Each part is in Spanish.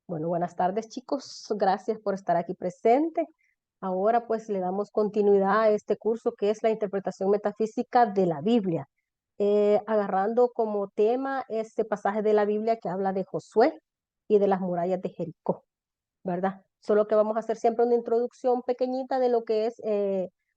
Bueno, buenas tardes, chicos. Gracias por estar aquí presente. Ahora pues le damos continuidad a este curso que es la interpretación metafísica de la Biblia, agarrando como tema este pasaje de la Biblia que habla de Josué y de las murallas de Jericó, ¿verdad? Solo que vamos a hacer siempre una introducción pequeñita de lo que es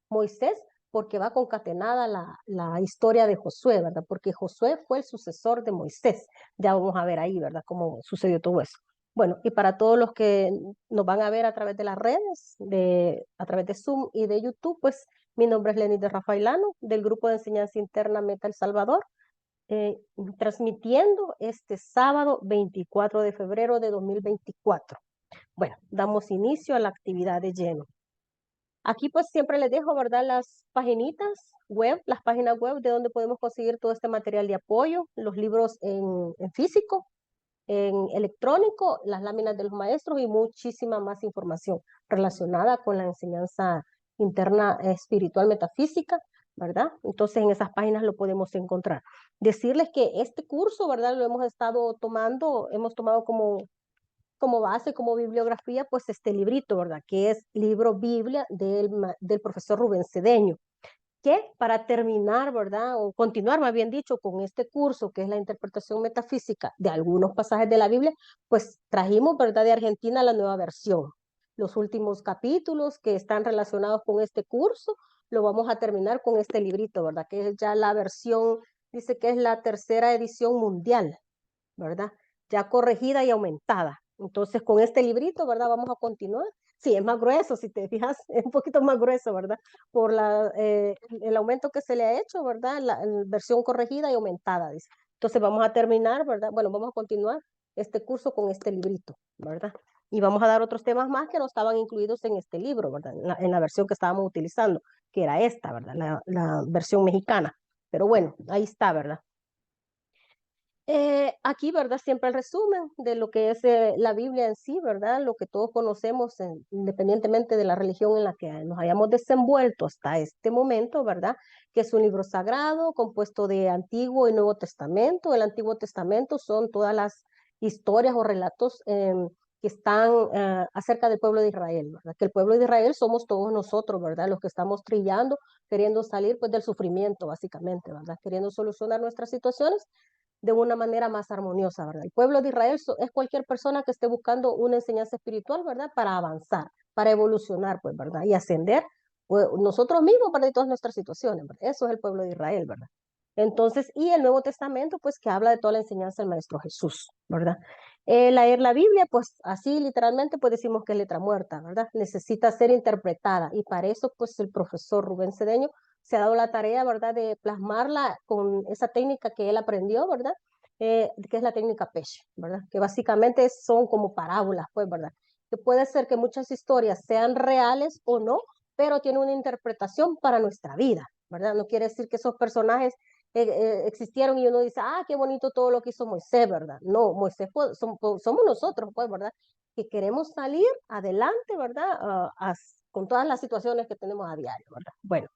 Moisés, porque va concatenada la historia de Josué, ¿verdad? Porque Josué fue el sucesor de Moisés. Ya vamos a ver ahí, ¿verdad? Cómo sucedió todo eso. Bueno, y para todos los que nos van a ver a través de las redes, a través de Zoom y de YouTube, pues mi nombre es Lenny de Rafaelano, del grupo de enseñanza interna Meta El Salvador, eh, transmitiendo este sábado 24 de febrero de 2024. Bueno, damos inicio a la actividad de lleno. Aquí pues siempre les dejo, ¿verdad? Las paginitas web, las páginas web de donde podemos conseguir todo este material de apoyo, los libros en físico, en electrónico, las láminas de los maestros y muchísima más información relacionada con la enseñanza interna espiritual metafísica, ¿verdad? Entonces en esas páginas lo podemos encontrar. Decirles que este curso, ¿verdad? Lo hemos estado tomando, hemos tomado como base, como bibliografía, pues este librito, ¿verdad? Que es libro Biblia del profesor Rubén Cedeño, que para terminar, ¿verdad? O continuar, más bien dicho, con este curso, que es la interpretación metafísica de algunos pasajes de la Biblia, pues trajimos, ¿verdad? De Argentina la nueva versión. Los últimos capítulos que están relacionados con este curso, lo vamos a terminar con este librito, ¿verdad? Que es ya la versión, dice que es la tercera edición mundial, ¿verdad? Ya corregida y aumentada. Entonces, con este librito, ¿verdad? Vamos a continuar. Sí, es más grueso, si te fijas, es un poquito más grueso, ¿verdad? Por el aumento que se le ha hecho, ¿verdad? La versión corregida y aumentada, dice. Entonces, vamos a terminar, ¿verdad? Bueno, vamos a continuar este curso con este librito, ¿verdad? Y vamos a dar otros temas más que no estaban incluidos en este libro, ¿verdad? En la versión que estábamos utilizando, que era esta, ¿verdad? La versión mexicana. Pero bueno, ahí está, ¿verdad? Aquí, ¿verdad? Siempre el resumen de lo que es la Biblia en sí, ¿verdad? Lo que todos conocemos, independientemente de la religión en la que nos hayamos desenvuelto hasta este momento, ¿verdad? Que es un libro sagrado compuesto de Antiguo y Nuevo Testamento. El Antiguo Testamento son todas las historias o relatos que están acerca del pueblo de Israel, ¿verdad? Que el pueblo de Israel somos todos nosotros, ¿verdad? Los que estamos trillando, queriendo salir pues del sufrimiento, básicamente, ¿verdad? Queriendo solucionar nuestras situaciones de una manera más armoniosa, ¿verdad? El pueblo de Israel es cualquier persona que esté buscando una enseñanza espiritual, ¿verdad? Para avanzar, para evolucionar, pues, ¿verdad? Y ascender pues, nosotros mismos, ¿verdad? Y todas nuestras situaciones, ¿verdad? Eso es el pueblo de Israel, ¿verdad? Entonces, y el Nuevo Testamento, pues, que habla de toda la enseñanza del Maestro Jesús, ¿verdad? Leer la Biblia, pues, así literalmente, pues, decimos que es letra muerta, ¿verdad? Necesita ser interpretada, y para eso, pues, el profesor Rubén Cedeño se ha dado la tarea, ¿verdad?, de plasmarla con esa técnica que él aprendió, ¿verdad? Que es la técnica Pesce, ¿verdad? Que básicamente son como parábolas, pues, ¿verdad? Que puede ser que muchas historias sean reales o no, pero tiene una interpretación para nuestra vida, ¿verdad? No quiere decir que esos personajes existieron y uno dice, ah, qué bonito todo lo que hizo Moisés, ¿verdad? No, Moisés somos nosotros, pues, ¿verdad? Que queremos salir adelante, ¿verdad? Con todas las situaciones que tenemos a diario, ¿verdad? Bueno,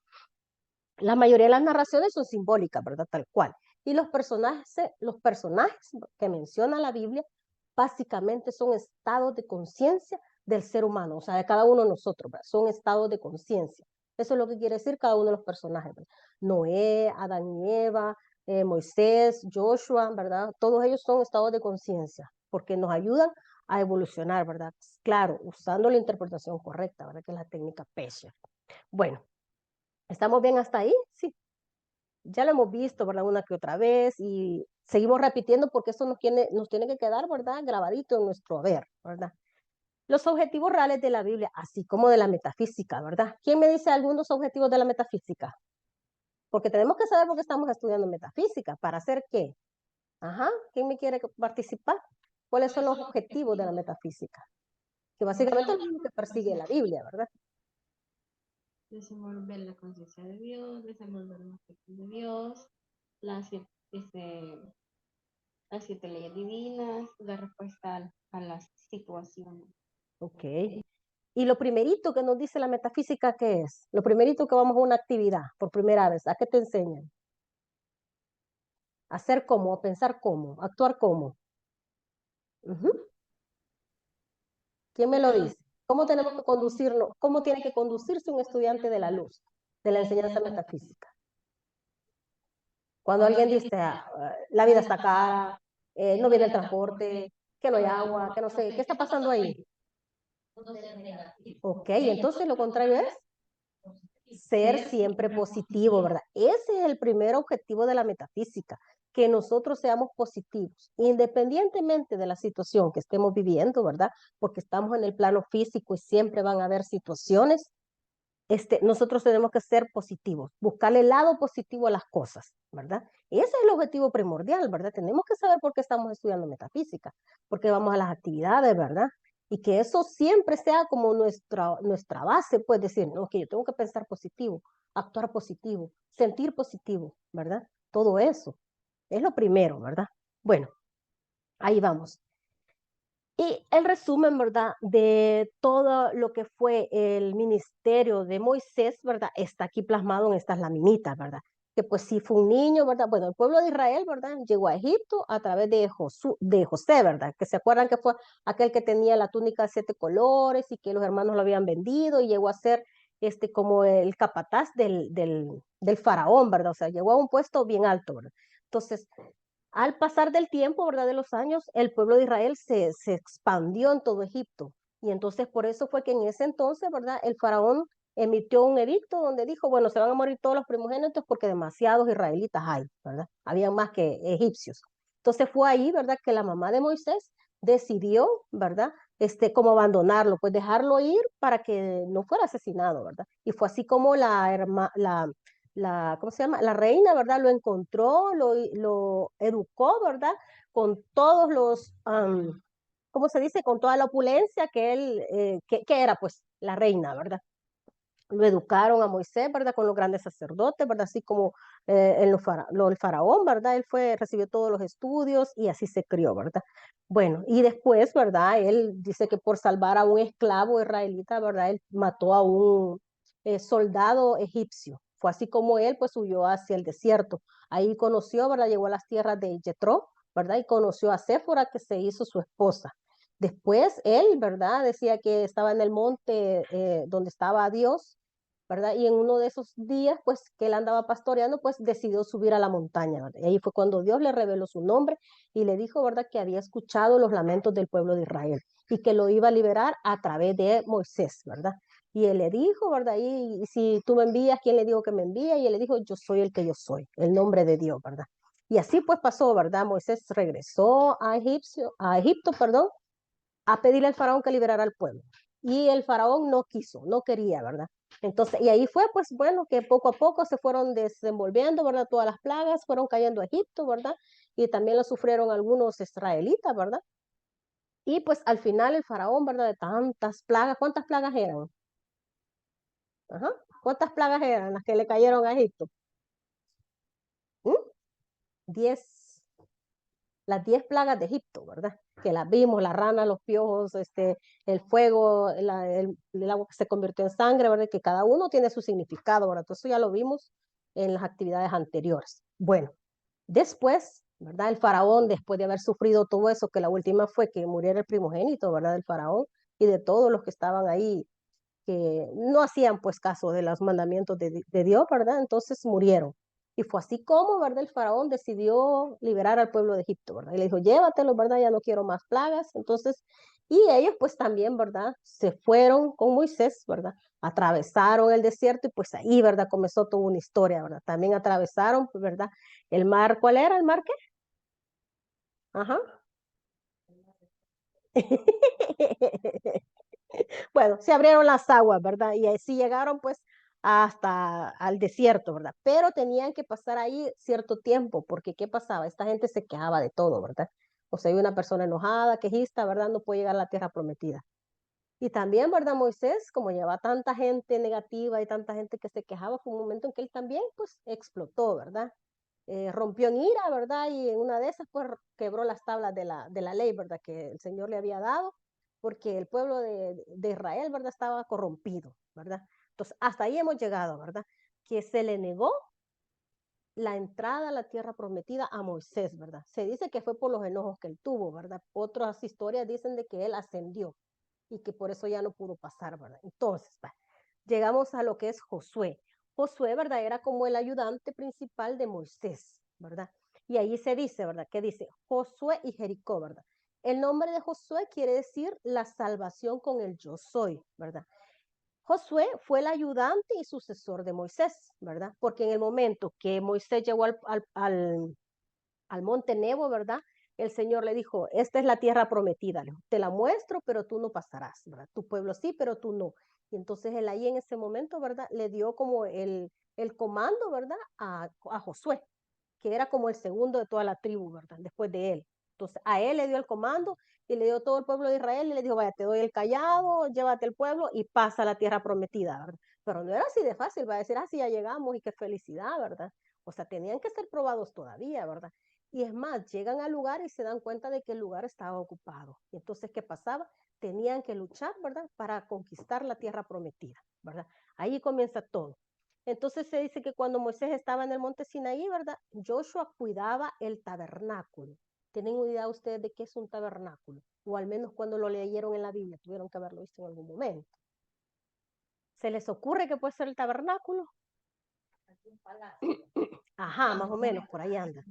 la mayoría de las narraciones son simbólicas, ¿verdad? Tal cual. Y los personajes que menciona la Biblia básicamente son estados de conciencia del ser humano, o sea, de cada uno de nosotros, ¿verdad? Son estados de conciencia. Eso es lo que quiere decir cada uno de los personajes, ¿verdad? Noé, Adán y Eva, Moisés, Joshua, ¿verdad? Todos ellos son estados de conciencia porque nos ayudan a evolucionar, ¿verdad? Claro, usando la interpretación correcta, ¿verdad? Que es la técnica Pesher. Bueno, ¿estamos bien hasta ahí? Sí, ya lo hemos visto, ¿verdad? Una que otra vez y seguimos repitiendo porque eso nos tiene que quedar, ¿verdad? Grabadito en nuestro haber, ¿verdad? Los objetivos reales de la Biblia, así como de la metafísica, ¿verdad? ¿Quién me dice algunos objetivos de la metafísica? Porque tenemos que saber por qué estamos estudiando metafísica. ¿Para hacer qué? Ajá, ¿quién me quiere participar? ¿Cuáles son los objetivos de la metafísica? Que básicamente es lo mismo que persigue la Biblia, ¿verdad? Desenvolver la conciencia de Dios, desenvolver los aspectos de Dios, las siete, las siete leyes divinas, dar respuesta a las situaciones. Ok. Y lo primerito que nos dice la metafísica, ¿qué es? Lo primerito que vamos a una actividad por primera vez, ¿a qué te enseñan? Hacer cómo, pensar cómo, actuar cómo. Ujú. ¿Quién me lo dice? ¿Cómo tenemos que conducirnos? ¿Cómo tiene que conducirse un estudiante de la luz, de la enseñanza metafísica? Cuando alguien dice, la vida está cara, no viene el transporte, que no hay agua, que no sé, ¿qué está pasando ahí? Ok, entonces lo contrario es ser siempre positivo, ¿verdad? Ese es el primer objetivo de la metafísica, que nosotros seamos positivos, independientemente de la situación que estemos viviendo, ¿verdad? Porque estamos en el plano físico y siempre van a haber situaciones. Nosotros tenemos que ser positivos, buscarle el lado positivo a las cosas, ¿verdad? Ese es el objetivo primordial, ¿verdad? Tenemos que saber por qué estamos estudiando metafísica, por qué vamos a las actividades, ¿verdad? Y que eso siempre sea como nuestra base, pues decir, no, que yo tengo que pensar positivo, actuar positivo, sentir positivo, ¿verdad? Todo eso es lo primero, ¿verdad? Bueno, ahí vamos. Y el resumen, ¿verdad? De todo lo que fue el ministerio de Moisés, ¿verdad? Está aquí plasmado en estas laminitas, ¿verdad? Que pues sí fue un niño, ¿verdad? Bueno, el pueblo de Israel, ¿verdad? Llegó a Egipto a través de José, ¿verdad? Que se acuerdan que fue aquel que tenía la túnica de 7 colores y que los hermanos lo habían vendido y llegó a ser como el capataz del faraón, ¿verdad? O sea, llegó a un puesto bien alto, ¿verdad? Entonces, al pasar del tiempo, ¿verdad? De los años, el pueblo de Israel se expandió en todo Egipto. Y entonces por eso fue que en ese entonces, ¿verdad? El faraón emitió un edicto donde dijo, bueno, se van a morir todos los primogénitos porque demasiados israelitas hay, ¿verdad? Habían más que egipcios. Entonces fue ahí, ¿verdad? Que la mamá de Moisés decidió, ¿verdad? Como abandonarlo, pues dejarlo ir para que no fuera asesinado, ¿verdad? Y fue así como ¿cómo se llama? La reina, ¿verdad? Lo encontró, lo educó, ¿verdad? Con todos ¿cómo se dice? Con toda la opulencia que él, que era pues la reina, ¿verdad? Lo educaron a Moisés, ¿verdad? Con los grandes sacerdotes, ¿verdad? Así como el faraón, ¿verdad? Él recibió todos los estudios y así se crió, ¿verdad? Bueno, y después, ¿verdad? Él dice que por salvar a un esclavo israelita, ¿verdad? Él mató a un soldado egipcio. Fue así como él, pues, huyó hacia el desierto. Ahí conoció, ¿verdad? Llegó a las tierras de Jetro, ¿verdad? Y conoció a Séfora, que se hizo su esposa. Después él, ¿verdad? Decía que estaba en el monte donde estaba Dios, ¿verdad? Y en uno de esos días, pues, que él andaba pastoreando, pues decidió subir a la montaña, ¿verdad? Y ahí fue cuando Dios le reveló su nombre y le dijo, ¿verdad? Que había escuchado los lamentos del pueblo de Israel y que lo iba a liberar a través de Moisés, ¿verdad? Y él le dijo, ¿verdad? Y si tú me envías, ¿quién le dijo que me envía? Y él le dijo, yo soy el que yo soy, el nombre de Dios, ¿verdad? Y así pues pasó, ¿verdad? Moisés regresó a Egipto, perdón, a pedirle al faraón que liberara al pueblo. Y el faraón no quiso, no quería, ¿verdad? Entonces, y ahí fue, pues bueno, que poco a poco se fueron desenvolviendo, ¿verdad? Todas las plagas fueron cayendo a Egipto, ¿verdad? Y también lo sufrieron algunos israelitas, ¿verdad? Y pues al final el faraón, ¿verdad? De tantas plagas, ¿cuántas plagas eran? Ajá. ¿Cuántas plagas eran las que le cayeron a Egipto? ¿Mm? 10, las 10 plagas de Egipto, ¿verdad? Que las vimos, la rana, los piojos, el fuego, el agua que se convirtió en sangre, ¿verdad? Que cada uno tiene su significado, ¿verdad? Todo eso ya lo vimos en las actividades anteriores. Bueno, después, ¿verdad? El faraón, después de haber sufrido todo eso, que la última fue que muriera el primogénito, ¿verdad? Del faraón y de todos los que estaban ahí, que no hacían pues caso de los mandamientos de Dios, ¿verdad? Entonces murieron. Y fue así como, ¿verdad? El faraón decidió liberar al pueblo de Egipto, ¿verdad? Y le dijo, llévatelo, ¿verdad? Ya no quiero más plagas. Entonces, y ellos pues también, ¿verdad? Se fueron con Moisés, ¿verdad? Atravesaron el desierto y pues ahí, ¿verdad? Comenzó toda una historia, ¿verdad? También atravesaron, ¿verdad? El mar, ¿cuál era el mar qué? Ajá. Bueno, se abrieron las aguas, ¿verdad? Y así llegaron pues hasta al desierto, ¿verdad? Pero tenían que pasar ahí cierto tiempo, porque ¿qué pasaba? Esta gente se quejaba de todo, ¿verdad? O sea, hay una persona enojada, quejista, ¿verdad? No puede llegar a la tierra prometida. Y también, ¿verdad? Moisés, como lleva tanta gente negativa y tanta gente que se quejaba, fue un momento en que él también pues explotó, ¿verdad? Rompió en ira, ¿verdad? Y en una de esas, pues quebró las tablas de la ley, ¿verdad? Que el Señor le había dado, porque el pueblo de Israel, ¿verdad? Estaba corrompido, ¿verdad? Entonces, hasta ahí hemos llegado, ¿verdad? Que se le negó la entrada a la tierra prometida a Moisés, ¿verdad? Se dice que fue por los enojos que él tuvo, ¿verdad? Otras historias dicen de que él ascendió, y que por eso ya no pudo pasar, ¿verdad? Entonces, llegamos a lo que es Josué. Josué, ¿verdad? Era como el ayudante principal de Moisés, ¿verdad? Y ahí se dice, ¿verdad? Que dice Josué y Jericó, ¿verdad? El nombre de Josué quiere decir la salvación con el yo soy, ¿verdad? Josué fue el ayudante y sucesor de Moisés, ¿verdad? Porque en el momento que Moisés llegó al monte Nebo, ¿verdad? El Señor le dijo, esta es la tierra prometida, te la muestro, pero tú no pasarás, ¿verdad? Tu pueblo sí, pero tú no. Y entonces él ahí en ese momento, ¿verdad? Le dio como el comando, ¿verdad? A Josué, que era como el segundo de toda la tribu, ¿verdad? Después de él. Entonces a él le dio el comando y le dio todo el pueblo de Israel y le dijo, vaya, te doy el callado, llévate el pueblo y pasa a la tierra prometida, ¿verdad? Pero no era así de fácil, va a decir, así ya llegamos y qué felicidad, ¿verdad? O sea, tenían que ser probados todavía, ¿verdad? Y es más, llegan al lugar y se dan cuenta de que el lugar estaba ocupado. Y entonces, ¿qué pasaba? Tenían que luchar, ¿verdad? Para conquistar la tierra prometida, ¿verdad? Ahí comienza todo. Entonces se dice que cuando Moisés estaba en el monte Sinaí, ¿verdad? Joshua cuidaba el tabernáculo. ¿Tienen idea ustedes de qué es un tabernáculo? O al menos cuando lo leyeron en la Biblia, tuvieron que haberlo visto en algún momento. ¿Se les ocurre que puede ser el tabernáculo? Ajá, más o menos, por ahí anda.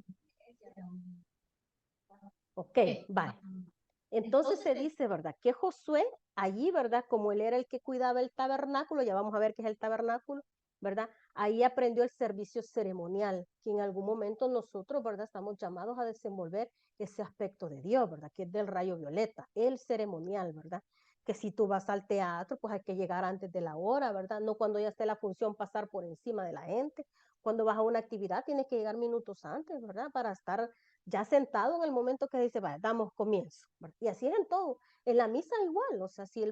Ok, vale. Entonces se dice, ¿verdad? Que Josué, allí, ¿verdad? Como él era el que cuidaba el tabernáculo, ya vamos a ver qué es el tabernáculo, ¿verdad? Ahí aprendió el servicio ceremonial, que en algún momento nosotros, ¿verdad? Estamos llamados a desenvolver ese aspecto de Dios, ¿verdad? Que es del rayo violeta, el ceremonial, ¿verdad? Que si tú vas al teatro, pues hay que llegar antes de la hora, ¿verdad? No cuando ya esté la función pasar por encima de la gente. Cuando vas a una actividad tienes que llegar minutos antes, ¿verdad? Para estar ya sentado en el momento que dice, vaya, damos comienzo. ¿Verdad? Y así es en todo. En la misa igual, o sea, si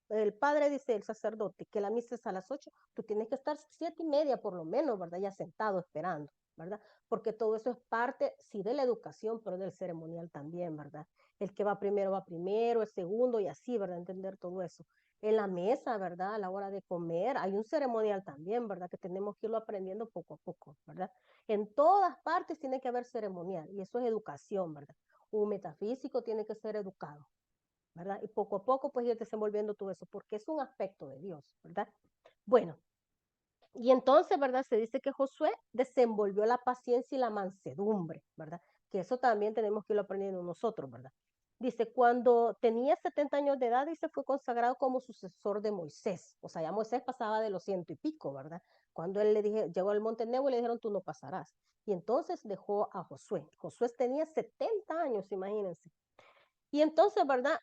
el padre dice, el sacerdote, que la misa es a las 8, tú tienes que estar 7:30 por lo menos, ¿verdad? Ya sentado esperando, ¿verdad? Porque todo eso es parte, sí, de la educación, pero del ceremonial también, ¿verdad? El que va primero, el segundo y así, ¿verdad? Entender todo eso. En la mesa, ¿verdad? A la hora de comer, hay un ceremonial también, ¿verdad? Que tenemos que irlo aprendiendo poco a poco, ¿verdad? En todas partes tiene que haber ceremonial y eso es educación, ¿verdad? Un metafísico tiene que ser educado, ¿verdad? Y poco a poco pues ir desenvolviendo todo eso porque es un aspecto de Dios, ¿verdad? Bueno, y entonces, ¿verdad? Se dice que Josué desenvolvió la paciencia y la mansedumbre, ¿verdad? Que eso también tenemos que irlo aprendiendo nosotros, ¿verdad? Dice, cuando tenía 70 años de edad, dice, fue consagrado como sucesor de Moisés. O sea, ya Moisés pasaba de los 100 y pico, ¿verdad? Cuando él le dije, llegó al monte Nebo y le dijeron, tú no pasarás. Y entonces dejó a Josué. Josué tenía 70 años, imagínense. Y entonces, ¿verdad?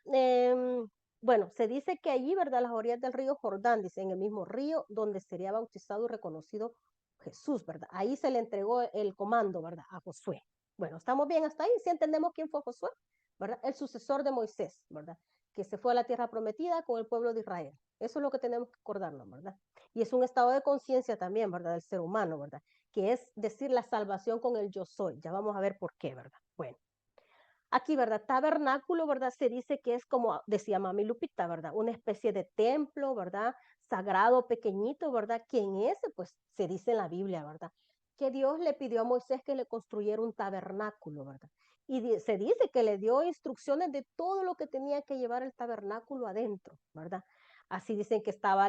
Bueno, se dice que allí, ¿verdad? Las orillas del río Jordán, dice, en el mismo río donde sería bautizado y reconocido Jesús, ¿verdad? Ahí se le entregó el comando, ¿verdad? A Josué. Bueno, estamos bien hasta ahí, si entendemos quién fue Josué, ¿verdad? El sucesor de Moisés, ¿verdad? Que se fue a la tierra prometida con el pueblo de Israel. Eso es lo que tenemos que acordarnos, ¿verdad? Y es un estado de conciencia también, ¿verdad? Del ser humano, ¿verdad? Que es decir la salvación con el yo soy. Ya vamos a ver por qué, ¿verdad? Bueno. Aquí, ¿verdad? Tabernáculo, ¿verdad? Se dice que es como decía Mami Lupita, ¿verdad? Una especie de templo, ¿verdad? Sagrado, pequeñito, ¿verdad? Que en ese, pues, se dice en la Biblia, ¿verdad? Que Dios le pidió a Moisés que le construyera un tabernáculo, ¿verdad? Y se dice que le dio instrucciones de todo lo que tenía que llevar el tabernáculo adentro, ¿verdad? Así dicen que estaba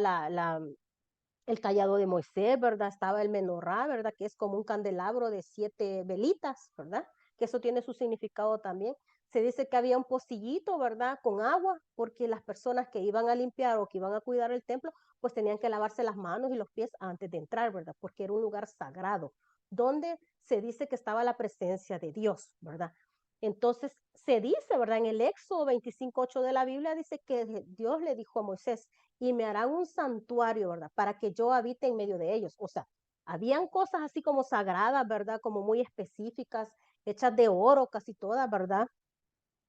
el callado de Moisés, ¿verdad? Estaba el menorá, ¿verdad? Que es como un candelabro de 7 velitas, ¿verdad? Que eso tiene su significado también. Se dice que había un pocillito, ¿verdad? Con agua, porque las personas que iban a limpiar o que iban a cuidar el templo, pues tenían que lavarse las manos y los pies antes de entrar, ¿verdad? Porque era un lugar sagrado, donde se dice que estaba la presencia de Dios, ¿verdad? Entonces se dice, ¿verdad? En el Éxodo 25:8 de la Biblia dice que Dios le dijo a Moisés, y me harán un santuario, ¿verdad? Para que yo habite en medio de ellos. O sea, habían cosas así como sagradas, ¿verdad? Como muy específicas, hechas de oro, casi todas, ¿verdad?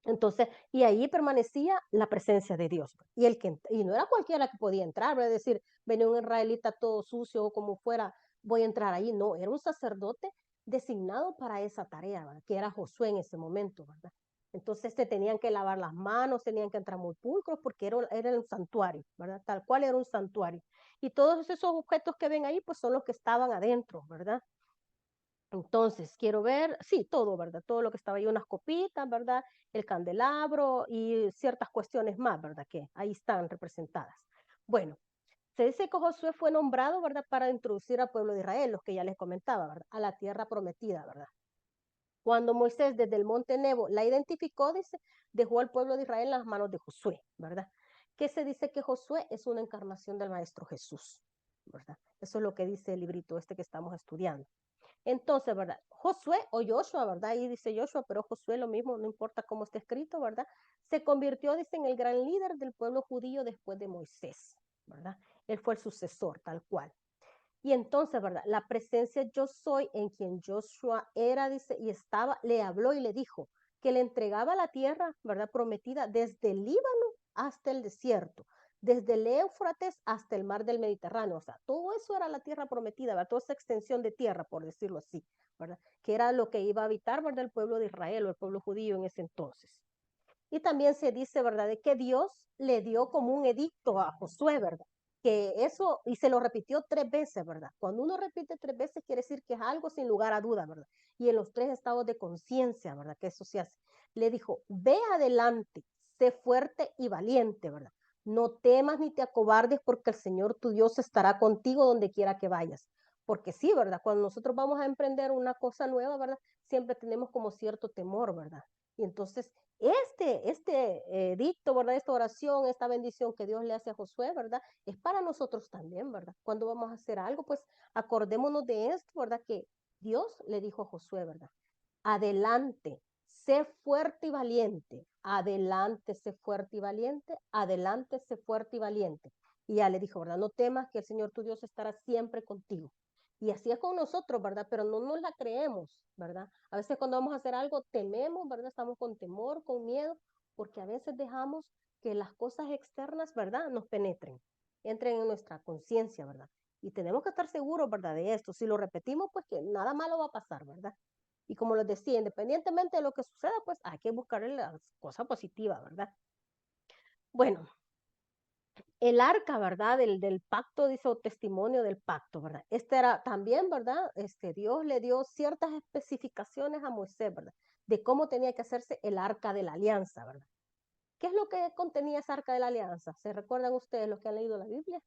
Entonces, y ahí permanecía la presencia de Dios. Y no era cualquiera que podía entrar, ¿verdad? Es decir, venía un israelita todo sucio o como fuera, voy a entrar ahí. No, era un sacerdote designado para esa tarea, ¿verdad? Que era Josué en ese momento, ¿verdad? Entonces se tenían que lavar las manos, tenían que entrar muy pulcros porque era un santuario, ¿verdad? Tal cual era un santuario. Y todos esos objetos que ven ahí, pues son los que estaban adentro, ¿verdad? Entonces, quiero ver, sí, todo, ¿verdad? Todo lo que estaba ahí, unas copitas, ¿verdad? El candelabro y ciertas cuestiones más, ¿verdad? Que ahí están representadas. Bueno, se dice que Josué fue nombrado, ¿verdad? Para introducir al pueblo de Israel, los que ya les comentaba, ¿verdad? A la tierra prometida, ¿verdad? Cuando Moisés desde el monte Nebo la identificó, dice, dejó al pueblo de Israel en las manos de Josué, ¿verdad? Que se dice que Josué es una encarnación del Maestro Jesús, ¿verdad? Eso es lo que dice el librito este que estamos estudiando. Entonces, ¿verdad? Josué o Joshua, ¿verdad? Ahí dice Joshua, pero Josué lo mismo, no importa cómo esté escrito, ¿verdad? Se convirtió, dice, en el gran líder del pueblo judío después de Moisés, ¿verdad? Él fue el sucesor, tal cual. Y entonces, ¿verdad? La presencia yo soy en quien Joshua era, dice, y estaba, le habló y le dijo que le entregaba la tierra, ¿verdad? Prometida desde el Líbano hasta el desierto, desde el Éufrates hasta el mar del Mediterráneo. O sea, todo eso era la tierra prometida, ¿verdad? Toda esa extensión de tierra, por decirlo así, ¿verdad? Que era lo que iba a habitar, ¿verdad? El pueblo de Israel o el pueblo judío en ese entonces. Y también se dice, ¿verdad?, de que Dios le dio como un edicto a Josué, ¿verdad? Que eso, y se lo repitió 3 veces, ¿verdad? Cuando uno repite 3 veces, quiere decir que es algo sin lugar a duda, ¿verdad? Y en los 3 estados de conciencia, ¿verdad? Que eso se hace. Le dijo, ve adelante, sé fuerte y valiente, ¿verdad? No temas ni te acobardes porque el Señor tu Dios estará contigo donde quiera que vayas. Porque sí, ¿verdad? Cuando nosotros vamos a emprender una cosa nueva, ¿verdad? Siempre tenemos como cierto temor, ¿verdad? Y entonces dicto, ¿verdad? Esta oración, esta bendición que Dios le hace a Josué, ¿verdad? Es para nosotros también, ¿verdad? Cuando vamos a hacer algo, pues acordémonos de esto, ¿verdad? Que Dios le dijo a Josué, ¿verdad? Adelante, sé fuerte y valiente, adelante, sé fuerte y valiente, adelante, sé fuerte y valiente. Y ya le dijo, ¿verdad? No temas que el Señor tu Dios estará siempre contigo. Y así es con nosotros, ¿verdad? Pero no nos la creemos, ¿verdad? A veces cuando vamos a hacer algo tememos, ¿verdad? Estamos con temor, con miedo, porque a veces dejamos que las cosas externas, ¿verdad? Nos penetren, entren en nuestra conciencia, ¿verdad? Y tenemos que estar seguros, ¿verdad? De esto. Si lo repetimos, pues que nada malo va a pasar, ¿verdad? Y como les decía, independientemente de lo que suceda, pues hay que buscar la cosa positiva, ¿verdad? Bueno, el arca, ¿verdad? Del pacto, dice, o testimonio del pacto, ¿verdad? Este era también, ¿verdad? Dios le dio ciertas especificaciones a Moisés, ¿verdad? De cómo tenía que hacerse el arca de la alianza, ¿verdad? ¿Qué es lo que contenía esa arca de la alianza? ¿Se recuerdan ustedes los que han leído la Biblia?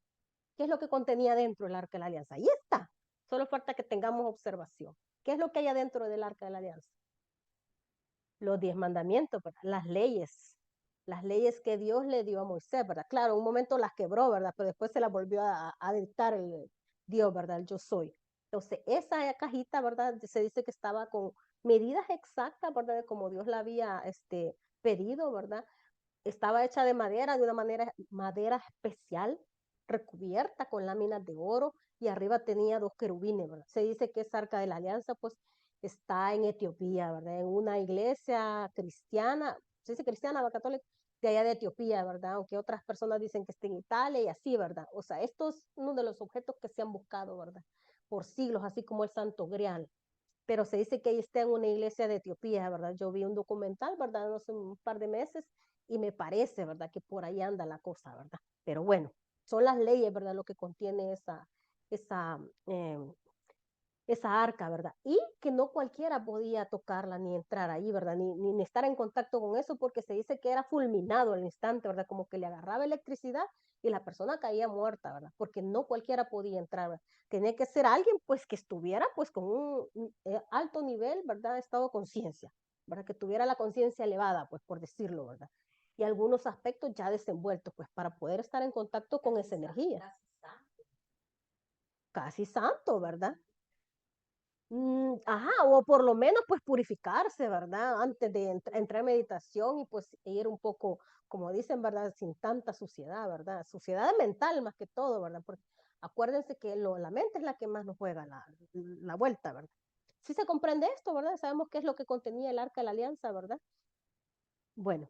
¿Qué es lo que contenía dentro del arca de la alianza? Ahí está. Solo falta que tengamos observación. ¿Qué es lo que hay adentro del arca de la alianza? Los 10 mandamientos, ¿verdad? Las leyes que Dios le dio a Moisés, ¿verdad? Claro, un momento las quebró, ¿verdad? Pero después se las volvió a dictar el Dios, ¿verdad? El yo soy. Entonces, esa cajita, ¿verdad? Se dice que estaba con medidas exactas, ¿verdad? De como Dios la había pedido, ¿verdad? Estaba hecha de madera, de una madera especial, recubierta con láminas de oro, y arriba tenía 2 querubines, ¿verdad? Se dice que esa arca de la alianza, pues, está en Etiopía, ¿verdad? En una iglesia cristiana, se dice cristiana, ¿verdad? Católica, de allá de Etiopía, ¿verdad? Aunque otras personas dicen que está en Italia y así, ¿verdad? O sea, esto es uno de los objetos que se han buscado, ¿verdad? Por siglos, así como el Santo Grial. Pero se dice que ahí está en una iglesia de Etiopía, ¿verdad? Yo vi un documental, ¿verdad? No sé, un par de meses, y me parece, ¿verdad? Que por ahí anda la cosa, ¿verdad? Pero bueno, son las leyes, ¿verdad? Lo que contiene esa, eh, esa arca, ¿verdad? Y que no cualquiera podía tocarla ni entrar ahí, ¿verdad? Ni estar en contacto con eso porque se dice que era fulminado al instante, ¿verdad? Como que le agarraba electricidad y la persona caía muerta, ¿verdad? Porque no cualquiera podía entrar, ¿verdad? Tenía que ser alguien pues que estuviera pues con un alto nivel, ¿verdad? Estado de conciencia, ¿verdad? Que tuviera la conciencia elevada, pues por decirlo, ¿verdad? Y algunos aspectos ya desenvueltos, pues para poder estar en contacto con esa energía. Casi santo, ¿verdad? Ajá, o por lo menos pues purificarse, ¿verdad? Antes de entrar en meditación y pues ir un poco, como dicen, ¿verdad? Sin tanta suciedad, ¿verdad? Suciedad mental más que todo, ¿verdad? Porque acuérdense que la mente es la que más nos juega la vuelta, ¿verdad? Sí se comprende esto, ¿verdad? Sabemos qué es lo que contenía el arca de la alianza, ¿verdad? Bueno,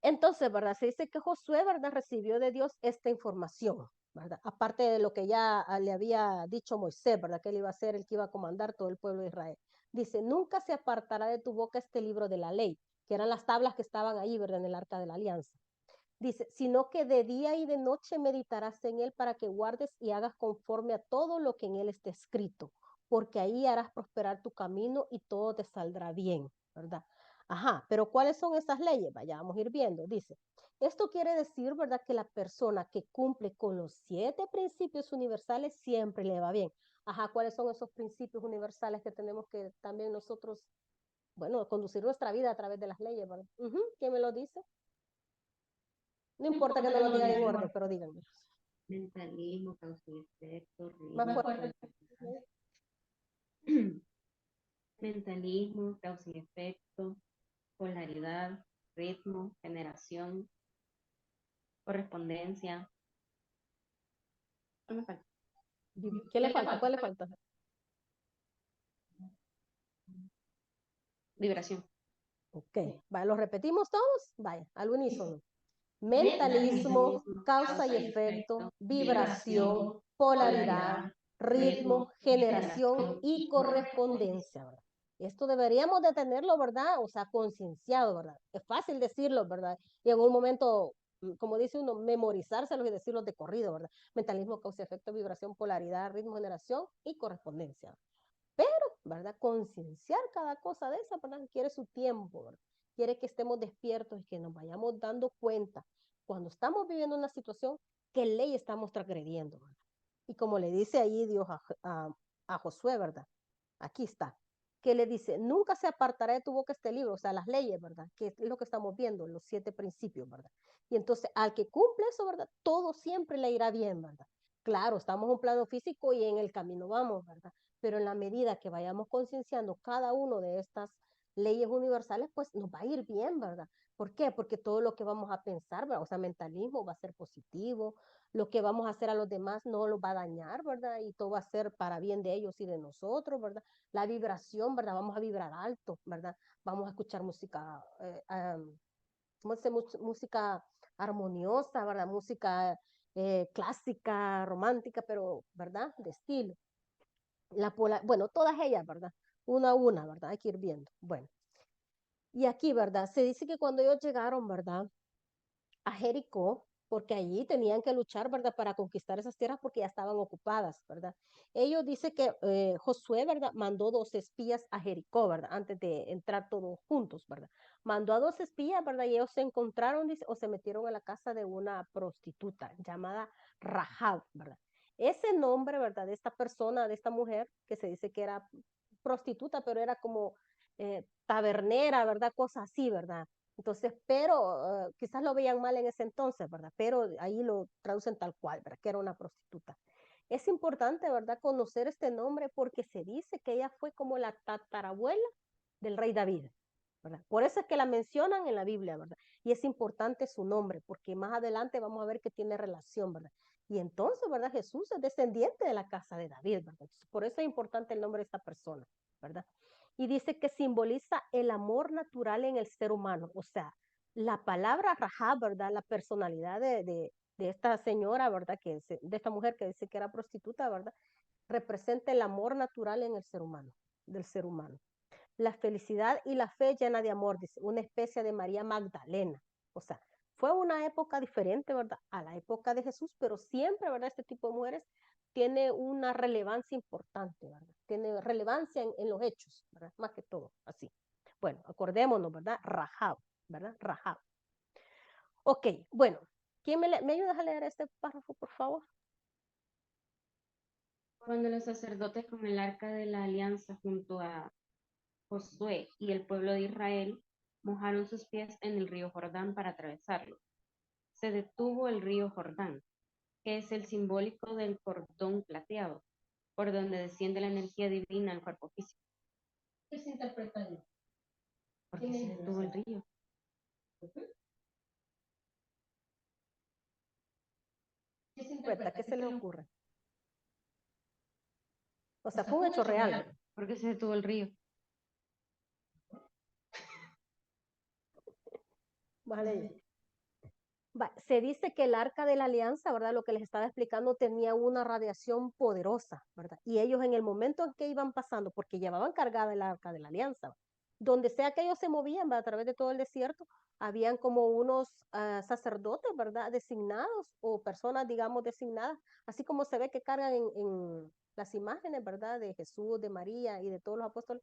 entonces, ¿verdad? Se dice que Josué, ¿verdad? Recibió de Dios esta información, ¿verdad? Aparte de lo que ya le había dicho Moisés, ¿verdad? Que él iba a ser el que iba a comandar todo el pueblo de Israel. Dice, nunca se apartará de tu boca este libro de la ley, que eran las tablas que estaban ahí, ¿verdad? En el arca de la alianza. Dice, sino que de día y de noche meditarás en él para que guardes y hagas conforme a todo lo que en él esté escrito, porque ahí harás prosperar tu camino y todo te saldrá bien, ¿verdad? Ajá, pero ¿cuáles son esas leyes? Vaya, vamos a ir viendo. Dice, esto quiere decir, ¿verdad? Que la persona que cumple con los 7 principios universales siempre le va bien. Ajá, ¿cuáles son esos principios universales que tenemos que también nosotros, bueno, conducir nuestra vida a través de las leyes, ¿verdad? ¿Quién me lo dice? No importa que no lo digan en orden, pero díganme. Mentalismo, causa y efecto, Más ritmo, fuerte. mentalismo, causa y efecto, polaridad, ritmo, generación, correspondencia. ¿Qué me falta? ¿Qué le falta? ¿Cuál le falta? Vibración. Ok, vaya, ¿lo repetimos todos? Vaya, al unísono. Mentalismo, Mentalismo, causa y efecto, vibración, polaridad, ritmo, generación y correspondencia, ¿verdad? Esto deberíamos de tenerlo, ¿verdad? O sea, concienciado, ¿verdad? Es fácil decirlo, ¿verdad? Y en un momento, como dice uno, memorizárselo y decirlo de corrido, ¿verdad? Mentalismo, causa y efecto, vibración, polaridad, ritmo, generación y correspondencia. Pero, ¿verdad? Concienciar cada cosa de esa, ¿verdad? Quiere su tiempo, ¿verdad? Quiere que estemos despiertos y que nos vayamos dando cuenta cuando estamos viviendo una situación, qué ley estamos transgrediendo, ¿verdad? Y como le dice ahí Dios a Josué, ¿verdad? Aquí está, que le dice, nunca se apartará de tu boca este libro, o sea, las leyes, ¿verdad? Que es lo que estamos viendo, los 7 principios, ¿verdad? Y entonces, al que cumple eso, ¿verdad? Todo siempre le irá bien, ¿verdad? Claro, estamos en un plano físico y en el camino vamos, ¿verdad? Pero en la medida que vayamos concienciando cada uno de estas leyes universales, pues nos va a ir bien, ¿verdad? ¿Por qué? Porque todo lo que vamos a pensar, ¿verdad? O sea, mentalismo va a ser positivo, lo que vamos a hacer a los demás no los va a dañar, ¿verdad? Y todo va a ser para bien de ellos y de nosotros, ¿verdad? La vibración, ¿verdad? Vamos a vibrar alto, ¿verdad? Vamos a escuchar música, ¿cómo se dice? Música armoniosa, ¿verdad? Música clásica, romántica, pero, ¿verdad? De estilo. Bueno, todas ellas, ¿verdad? Una a una, ¿verdad? Hay que ir viendo. Bueno, y aquí, ¿verdad? Se dice que cuando ellos llegaron, ¿verdad? A Jericó, porque allí tenían que luchar, ¿verdad? Para conquistar esas tierras porque ya estaban ocupadas, ¿verdad? Ellos dicen que Josué, ¿verdad? Mandó 2 espías a Jericó, ¿verdad? Antes de entrar todos juntos, ¿verdad? Mandó a 2 espías, ¿verdad? Y ellos se encontraron, dice, o se metieron a la casa de una prostituta llamada Rahab, ¿verdad? Ese nombre, ¿verdad? De esta persona, de esta mujer, que se dice que era prostituta, pero era como tabernera, ¿verdad? Cosas así, ¿verdad? Entonces, pero quizás lo veían mal en ese entonces, ¿verdad? Pero ahí lo traducen tal cual, ¿verdad? Que era una prostituta. Es importante, ¿verdad? Conocer este nombre porque se dice que ella fue como la tatarabuela del rey David, ¿verdad? Por eso es que la mencionan en la Biblia, ¿verdad? Y es importante su nombre porque más adelante vamos a ver que tiene relación, ¿verdad? Y entonces, ¿verdad? Jesús es descendiente de la casa de David, ¿verdad? Por eso es importante el nombre de esta persona, ¿verdad? Y dice que simboliza el amor natural en el ser humano. O sea, la palabra Rahab, ¿verdad? La personalidad de esta señora, ¿verdad? De esta mujer que dice que era prostituta, ¿verdad? Representa el amor natural en el ser humano, del ser humano. La felicidad y la fe llena de amor, dice, una especie de María Magdalena. O sea, fue una época diferente, ¿verdad? A la época de Jesús, pero siempre, ¿verdad? Este tipo de mujeres tiene una relevancia importante, ¿verdad? Tiene relevancia en los hechos, ¿verdad? Más que todo, así. Bueno, acordémonos, ¿verdad? Rahab, ¿verdad? Rahab. Ok, bueno, ¿quién me ayuda a leer este párrafo, por favor? Cuando los sacerdotes con el arca de la alianza junto a Josué y el pueblo de Israel mojaron sus pies en el río Jordán para atravesarlo, se detuvo el río Jordán, que es el simbólico del cordón plateado, por donde desciende la energía divina al cuerpo físico. ¿Qué se interpreta ahí? Porque se detuvo el río. ¿Qué se interpreta? ¿Qué se le ocurre? O sea, fue un hecho real. Porque se detuvo el río. Vale. Se dice que el arca de la alianza, ¿verdad? Lo que les estaba explicando tenía una radiación poderosa, ¿verdad? Y ellos en el momento en que iban pasando, porque llevaban cargada el arca de la alianza, donde sea que ellos se movían, ¿verdad? A través de todo el desierto, habían como unos sacerdotes, ¿verdad? Designados o personas, digamos, designadas, así como se ve que cargan en las imágenes, ¿verdad? De Jesús, de María y de todos los apóstoles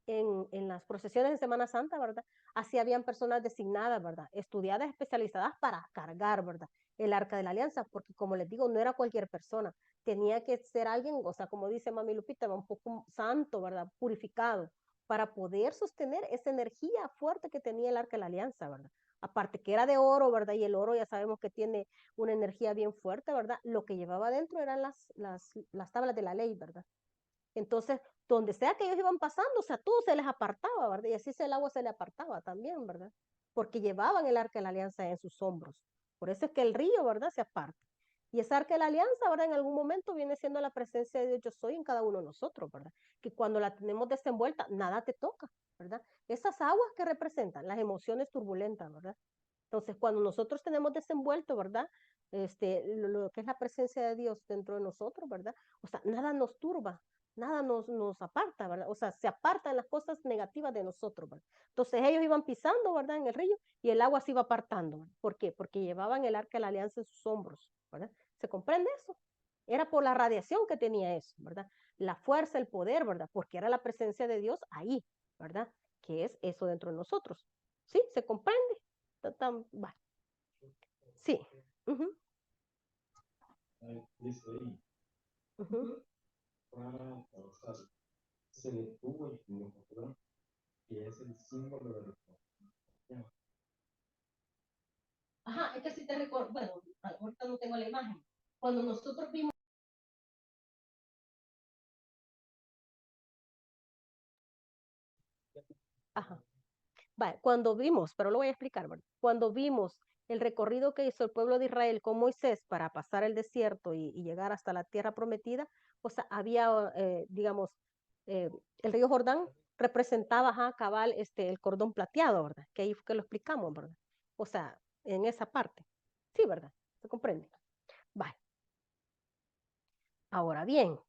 en las procesiones de Semana Santa, ¿verdad? Así habían personas designadas, ¿verdad? Estudiadas, especializadas para cargar, ¿verdad? El arca de la alianza, porque como les digo, no era cualquier persona, tenía que ser alguien, o sea, como dice Mami Lupita, un poco santo, ¿verdad? Purificado, para poder sostener esa energía fuerte que tenía el arca de la alianza, ¿verdad? Aparte que era de oro, ¿verdad? Y el oro ya sabemos que tiene una energía bien fuerte, ¿verdad? Lo que llevaba adentro eran las tablas de la ley, ¿verdad? Entonces, donde sea que ellos iban pasando, o sea, todo se les apartaba, ¿verdad? Y así el agua se le apartaba también, ¿verdad? Porque llevaban el arca de la alianza en sus hombros. Por eso es que el río, ¿verdad? Se aparta. Y esa arca de la alianza, ¿verdad? En algún momento viene siendo la presencia de Dios, yo soy en cada uno de nosotros, ¿verdad? Que cuando la tenemos desenvuelta, nada te toca, ¿verdad? Esas aguas que representan las emociones turbulentas, ¿verdad? Entonces, cuando nosotros tenemos desenvuelto, ¿verdad? Lo que es la presencia de Dios dentro de nosotros, ¿verdad? O sea, nada nos turba, nada nos aparta, ¿verdad? O sea, se apartan las cosas negativas de nosotros, ¿verdad? Entonces ellos iban pisando, ¿verdad? En el río y el agua se iba apartando, ¿verdad? ¿Por qué? Porque llevaban el arca de la alianza en sus hombros, ¿verdad? ¿Se comprende eso? Era por la radiación que tenía eso, ¿verdad? La fuerza, el poder, ¿verdad? Porque era la presencia de Dios ahí, ¿verdad? Que es eso dentro de nosotros. ¿Sí? ¿Se comprende? Vale. Sí. Ujú, Dice ahí, ujú. para causar, se detuvo el río Jordán, que es el símbolo de la resurrección. Ajá, es que si te recuerdo, bueno, ahorita no tengo la imagen. Cuando nosotros vimos. Ajá. Vale, cuando vimos, pero lo voy a explicar, ¿verdad? Cuando vimos el recorrido que hizo el pueblo de Israel con Moisés para pasar el desierto y llegar hasta la tierra prometida, o sea, había, digamos, eh, el río Jordán representaba, ajá, cabal, el cordón plateado, ¿verdad? Que ahí fue que lo explicamos, ¿verdad? O sea, en esa parte. Sí, ¿verdad? ¿Se comprende? Vale. Ahora bien,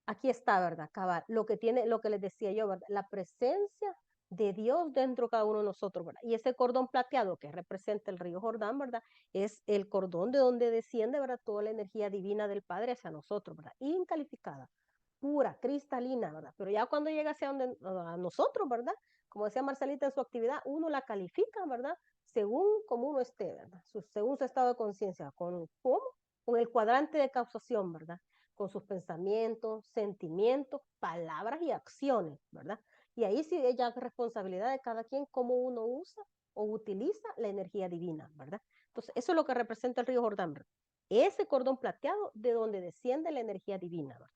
aquí está, ¿verdad? Cabal, lo que tiene, lo que les decía yo, ¿verdad? La presencia de Dios dentro de cada uno de nosotros, ¿verdad? Y ese cordón plateado que representa el río Jordán, ¿verdad? Es el cordón de donde desciende, ¿verdad? Toda la energía divina del Padre hacia nosotros, ¿verdad? Incalificada, pura, cristalina, ¿verdad? Pero ya cuando llega hacia donde, a nosotros, ¿verdad? Como decía Marcelita en su actividad, uno la califica, ¿verdad? Según como uno esté, ¿verdad? Según su estado de conciencia, ¿con cómo? Con el cuadrante de causación, ¿verdad? Con sus pensamientos, sentimientos, palabras y acciones, ¿verdad? Y ahí sí es ya responsabilidad de cada quien cómo uno usa o utiliza la energía divina, ¿verdad? Entonces, eso es lo que representa el río Jordán, ¿verdad? Ese cordón plateado de donde desciende la energía divina, ¿verdad?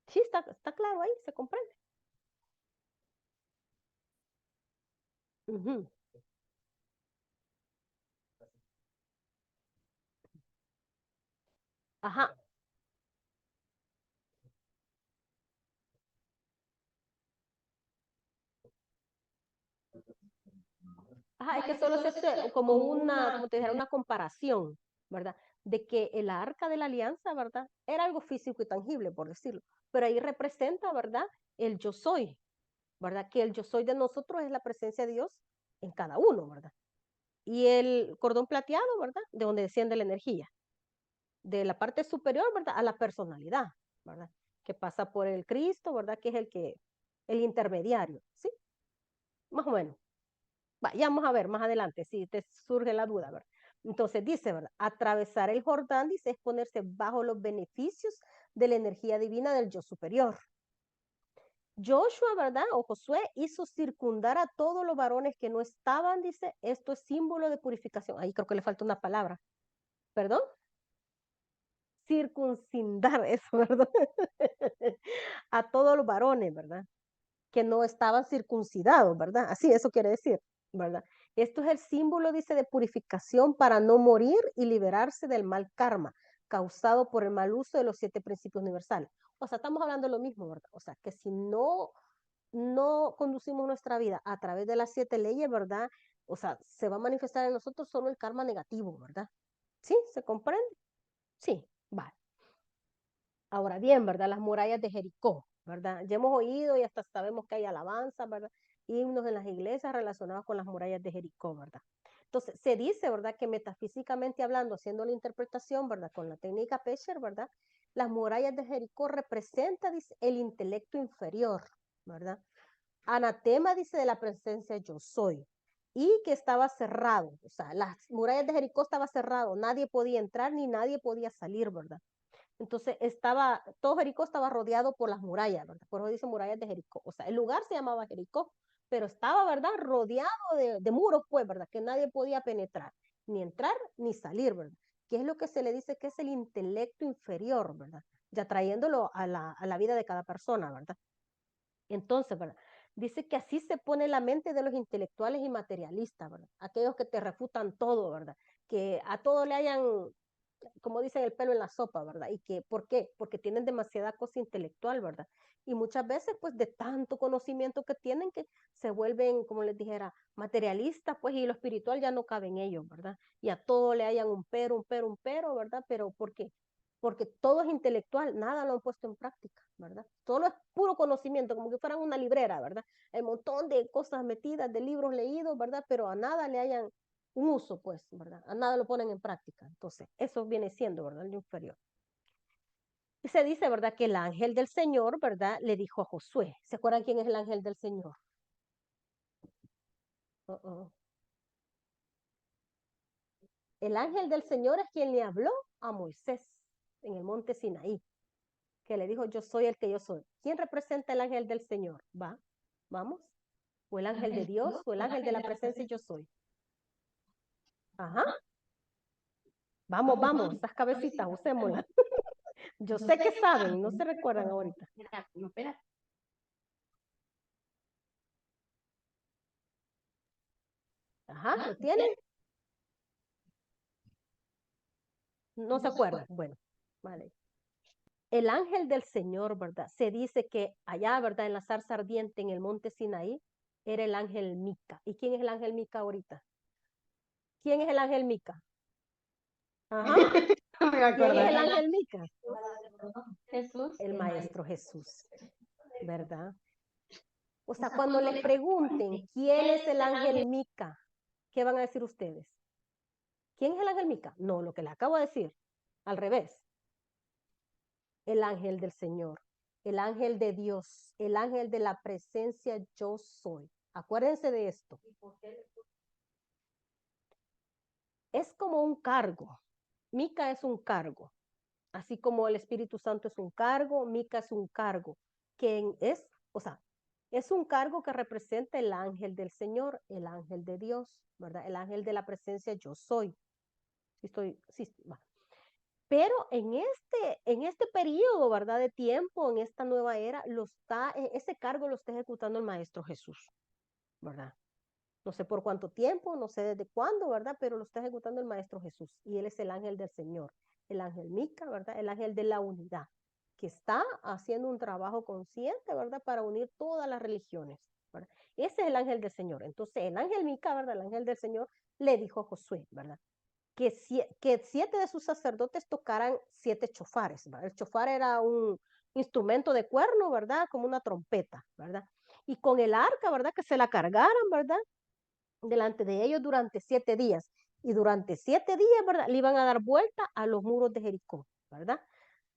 Sí, está claro ahí, se comprende. Ujú. Ajá, ajá, es que solo se hace como una, como te dijera, una comparación, ¿verdad? De que el arca de la alianza, ¿verdad? Era algo físico y tangible, por decirlo, pero ahí representa, ¿verdad? El yo soy, ¿verdad? Que el yo soy de nosotros es la presencia de Dios en cada uno, ¿verdad? Y el cordón plateado, ¿verdad? De donde desciende la energía, de la parte superior, ¿verdad? A la personalidad, ¿verdad? Que pasa por el Cristo, ¿verdad? Que es el intermediario, ¿sí? Más o menos. Ya vamos a ver más adelante si te surge la duda, ¿verdad? Entonces dice, ¿verdad? Atravesar el Jordán, dice, es ponerse bajo los beneficios de la energía divina del yo superior. Joshua, ¿verdad? O Josué hizo circundar a todos los varones que no estaban, dice, esto es símbolo de purificación. Ahí creo que le falta una palabra. ¿Perdón? Circuncidar, eso, ¿verdad? A todos los varones, ¿verdad? Que no estaban circuncidados, ¿verdad? Así, eso quiere decir, ¿verdad? Esto es el símbolo, dice, de purificación para no morir y liberarse del mal karma causado por el mal uso de los 7 principios universales. O sea, estamos hablando de lo mismo, ¿verdad? O sea, que si no conducimos nuestra vida a través de las 7 leyes, ¿verdad? O sea, se va a manifestar en nosotros solo el karma negativo, ¿verdad? ¿Sí? ¿Se comprende? Sí, vale. Ahora bien, ¿verdad? Las murallas de Jericó. ¿verdad? Ya hemos oído y hasta sabemos que hay alabanzas, ¿verdad? Himnos en las iglesias relacionados con las murallas de Jericó, ¿verdad? Entonces, se dice, ¿verdad? Que metafísicamente hablando, haciendo la interpretación, ¿verdad? Con la técnica Pesher, ¿verdad? Las murallas de Jericó representan, dice, el intelecto inferior, ¿verdad? Anatema, dice, de la presencia yo soy. Y que estaba cerrado, o sea, las murallas de Jericó estaba cerrado, nadie podía entrar ni nadie podía salir, ¿verdad? Entonces todo Jericó estaba rodeado por las murallas, ¿verdad? Por eso dice murallas de Jericó. O sea, el lugar se llamaba Jericó, pero estaba, ¿verdad? Rodeado de muros, pues, ¿verdad? Que nadie podía penetrar, ni entrar ni salir, ¿verdad? Que es lo que se le dice que es el intelecto inferior, ¿verdad? Ya trayéndolo a la vida de cada persona, ¿verdad? Entonces, ¿verdad? Dice que así se pone la mente de los intelectuales y materialistas, ¿verdad? Aquellos que te refutan todo, ¿verdad? Que a todo le hayan, como dicen, el pelo en la sopa, ¿verdad? Y que, ¿por qué? Porque tienen demasiada cosa intelectual, ¿verdad? Y muchas veces, pues, de tanto conocimiento que tienen, que se vuelven, como les dijera, materialistas, pues, y lo espiritual ya no cabe en ellos, ¿verdad? Y a todo le hayan un pero, ¿verdad? Pero, ¿por qué? Porque todo es intelectual, nada lo han puesto en práctica, ¿verdad? Todo es puro conocimiento, como que fueran una librera, ¿verdad? Hay un montón de cosas metidas, de libros leídos, ¿verdad? Pero a nada le hayan un uso, pues, ¿verdad? A nada lo ponen en práctica. Entonces, eso viene siendo, ¿verdad? El inferior. Y se dice, ¿verdad? Que el ángel del Señor, ¿verdad? Le dijo a Josué. ¿Se acuerdan quién es el ángel del Señor? El ángel del Señor es quien le habló a Moisés en el monte Sinaí, que le dijo, yo soy el que yo soy. ¿Quién representa el ángel del Señor? ¿Va? ¿Vamos? ¿O el ángel de Dios? ¿O el ángel de la presencia yo soy? Ajá. Vamos, vamos, esas cabecitas, usémoslas. Yo sé que saben, no se recuerdan ahorita. No, espera. Ajá, ¿lo tienen? No se acuerdan. Bueno, vale. El ángel del Señor, ¿verdad? Se dice que allá, ¿verdad? En la zarza ardiente en el monte Sinaí, era el ángel Mica. ¿Y quién es el ángel Mica ahorita? ¿Quién es el ángel Mica? Ajá. ¿Quién es el ángel Mica? Jesús. El Maestro Jesús, ¿verdad? O sea, cuando les pregunten quién es el ángel Mica, ¿qué van a decir ustedes? ¿Quién es el ángel Mica? No, lo que les acabo de decir, al revés. El ángel del Señor, el ángel de Dios, el ángel de la presencia yo soy. Acuérdense de esto. Es como un cargo. Mica es un cargo. Así como el Espíritu Santo es un cargo, Mica es un cargo. Que es, o sea, es un cargo que representa el ángel del Señor, el ángel de Dios, ¿verdad? El ángel de la presencia yo soy. Sí, va. Pero en este periodo, ¿verdad? De tiempo, en esta nueva era, ese cargo lo está ejecutando el Maestro Jesús, ¿verdad? No sé por cuánto tiempo, no sé desde cuándo, ¿verdad? Pero lo está ejecutando el Maestro Jesús. Y él es el ángel del Señor, el ángel Mica, ¿verdad? El ángel de la unidad, que está haciendo un trabajo consciente, ¿verdad? Para unir todas las religiones, ¿verdad? Ese es el ángel del Señor. Entonces, el ángel Mica, ¿verdad? El ángel del Señor le dijo a Josué, ¿verdad? Que 7 de sus sacerdotes tocaran 7 chofares, ¿verdad? El chofar era un instrumento de cuerno, ¿verdad? Como una trompeta, ¿verdad? Y con el arca, ¿verdad? Que se la cargaran, ¿verdad? Delante de ellos durante 7 días. Y durante 7 días, ¿verdad? Le iban a dar vuelta a los muros de Jericó, ¿verdad?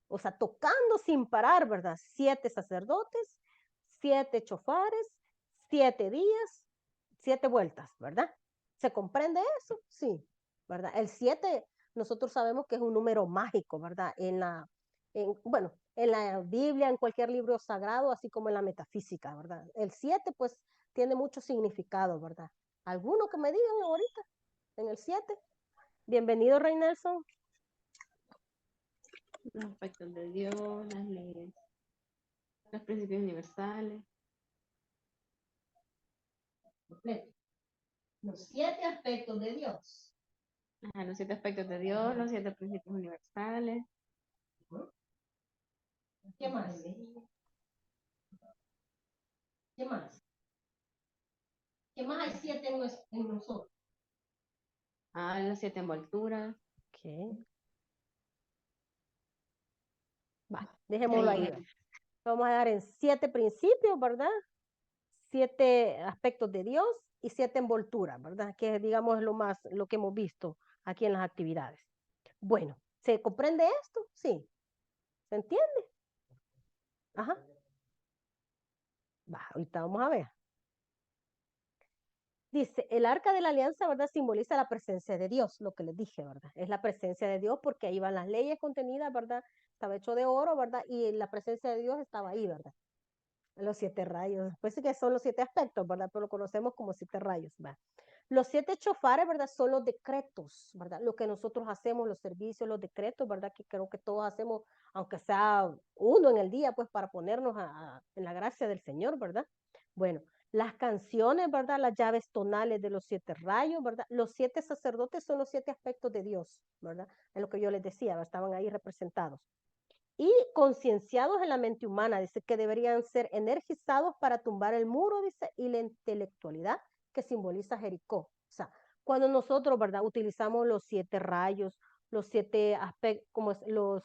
O sea, tocando sin parar, ¿verdad? 7 sacerdotes, 7 chofares, 7 días, 7 vueltas, ¿verdad? ¿Se comprende eso? Sí, ¿verdad? El 7, nosotros sabemos que es un número mágico, ¿verdad? Bueno, en la Biblia, en cualquier libro sagrado, así como en la metafísica, ¿verdad? El 7, pues, tiene mucho significado, ¿verdad? ¿Alguno que me digan ahorita en el 7? Bienvenido, Rey Nelson. Los aspectos de Dios, las leyes, los principios universales. Los 7 aspectos de Dios. Ajá, los 7 aspectos de Dios, los 7 principios universales. ¿Qué más? ¿Qué más? ¿Qué más hay 7 en nosotros? Ah, las 7 envolturas. Ok. Va, dejémoslo ahí. Vamos a dar en 7 principios, ¿verdad? 7 aspectos de Dios y 7 envolturas, ¿verdad? Que digamos lo que hemos visto aquí en las actividades. Bueno, ¿se comprende esto? Sí. ¿Se entiende? Ajá. Va, ahorita vamos a ver. Dice, el arca de la alianza, ¿verdad? Simboliza la presencia de Dios, lo que les dije, ¿verdad? Es la presencia de Dios porque ahí van las leyes contenidas, ¿verdad? Estaba hecho de oro, ¿verdad? Y la presencia de Dios estaba ahí, ¿verdad? Los 7 rayos. Pues sí que son los 7 aspectos, ¿verdad? Pero lo conocemos como 7 rayos, ¿va? Los 7 chofares, ¿verdad? Son los decretos, ¿verdad? Lo que nosotros hacemos, los servicios, los decretos, ¿verdad? Que creo que todos hacemos, aunque sea uno en el día, pues para ponernos en la gracia del Señor, ¿verdad? Bueno, las canciones, ¿verdad? Las llaves tonales de los 7 rayos, ¿verdad? Los 7 sacerdotes son los 7 aspectos de Dios, ¿verdad? Es lo que yo les decía, ¿verdad? Estaban ahí representados y concienciados en la mente humana, dice que deberían ser energizados para tumbar el muro, dice, y la intelectualidad que simboliza Jericó. O sea, cuando nosotros, ¿verdad? Utilizamos los 7 rayos, los 7 aspectos, como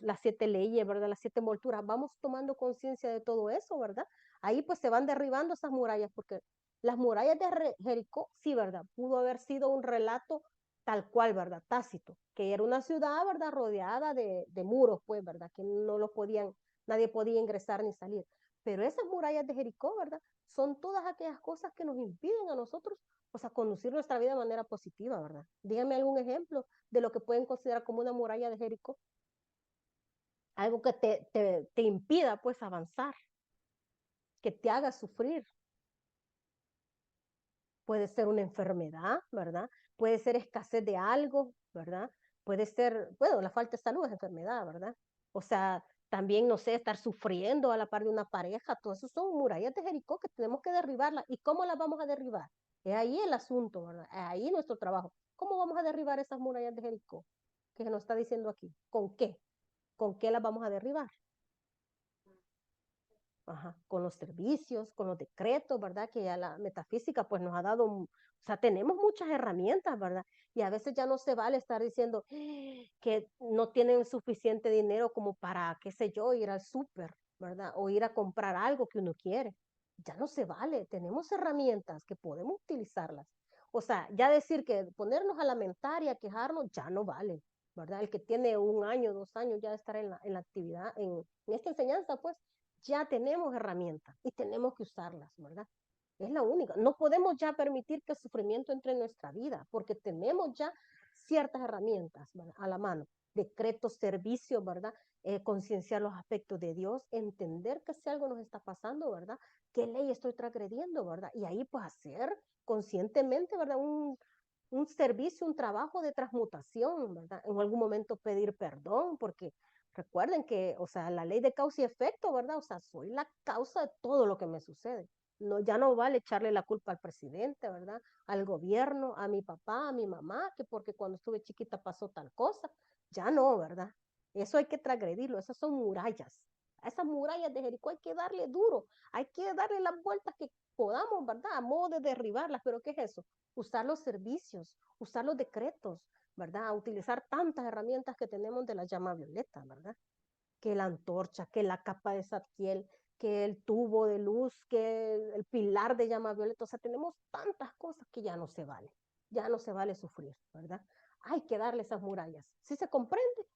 las 7 leyes, ¿verdad? Las 7 envolturas, vamos tomando conciencia de todo eso, ¿verdad? Ahí pues se van derribando esas murallas, porque las murallas de Jericó, sí, ¿verdad? Pudo haber sido un relato tal cual, ¿verdad? Tácito, que era una ciudad, ¿verdad? Rodeada de muros, pues, ¿verdad? Que no lo podían, nadie podía ingresar ni salir. Pero esas murallas de Jericó, ¿verdad? Son todas aquellas cosas que nos impiden a nosotros, o sea, conducir nuestra vida de manera positiva, ¿verdad? Díganme algún ejemplo de lo que pueden considerar como una muralla de Jericó. Algo que te impida, pues, avanzar, que te haga sufrir. Puede ser una enfermedad, ¿verdad? Puede ser escasez de algo, ¿verdad? Puede ser, bueno, la falta de salud es enfermedad, ¿verdad? O sea, también, no sé, estar sufriendo a la par de una pareja, todo eso son murallas de Jericó que tenemos que derribarlas. ¿Y cómo las vamos a derribar? Es ahí el asunto, ¿verdad? Es ahí nuestro trabajo. ¿Cómo vamos a derribar esas murallas de Jericó? Que se nos está diciendo aquí. ¿Con qué? ¿Con qué las vamos a derribar? Ajá, con los servicios, con los decretos, ¿verdad? Que ya la metafísica pues nos ha dado, o sea, tenemos muchas herramientas, ¿verdad? Y a veces ya no se vale estar diciendo que no tienen suficiente dinero como para, qué sé yo, ir al súper, ¿verdad? O ir a comprar algo que uno quiere. Ya no se vale, tenemos herramientas que podemos utilizarlas. O sea, ya decir que ponernos a lamentar y a quejarnos ya no vale, ¿verdad? El que tiene 1 año, 2 años ya de estar en la actividad, en esta enseñanza, pues ya tenemos herramientas y tenemos que usarlas, ¿verdad? Es la única. No podemos ya permitir que el sufrimiento entre en nuestra vida porque tenemos ya ciertas herramientas, ¿verdad? A la mano. Decretos, servicios, ¿verdad? Concienciar los aspectos de Dios, entender que si algo nos está pasando, ¿verdad? ¿Qué ley estoy transgrediendo, ¿verdad? Y ahí pues hacer conscientemente, ¿verdad? Un servicio, un trabajo de transmutación, ¿verdad? En algún momento pedir perdón, porque recuerden que, o sea, la ley de causa y efecto, ¿verdad? O sea, soy la causa de todo lo que me sucede. No, ya no vale echarle la culpa al presidente, ¿verdad? Al gobierno, a mi papá, a mi mamá, que porque cuando estuve chiquita pasó tal cosa. Ya no, ¿verdad? Eso hay que transgredirlo, esas son murallas. A esas murallas de Jericó hay que darle duro, hay que darle las vueltas que podamos, ¿verdad? A modo de derribarlas, pero ¿qué es eso? Usar los servicios, usar los decretos, ¿verdad? A utilizar tantas herramientas que tenemos de la llama violeta, ¿verdad? Que la antorcha, que la capa de Zadkiel, que el tubo de luz, que el pilar de llama violeta, o sea, tenemos tantas cosas que ya no se vale sufrir, ¿verdad? Hay que darle esas murallas. ¿Sí se comprende?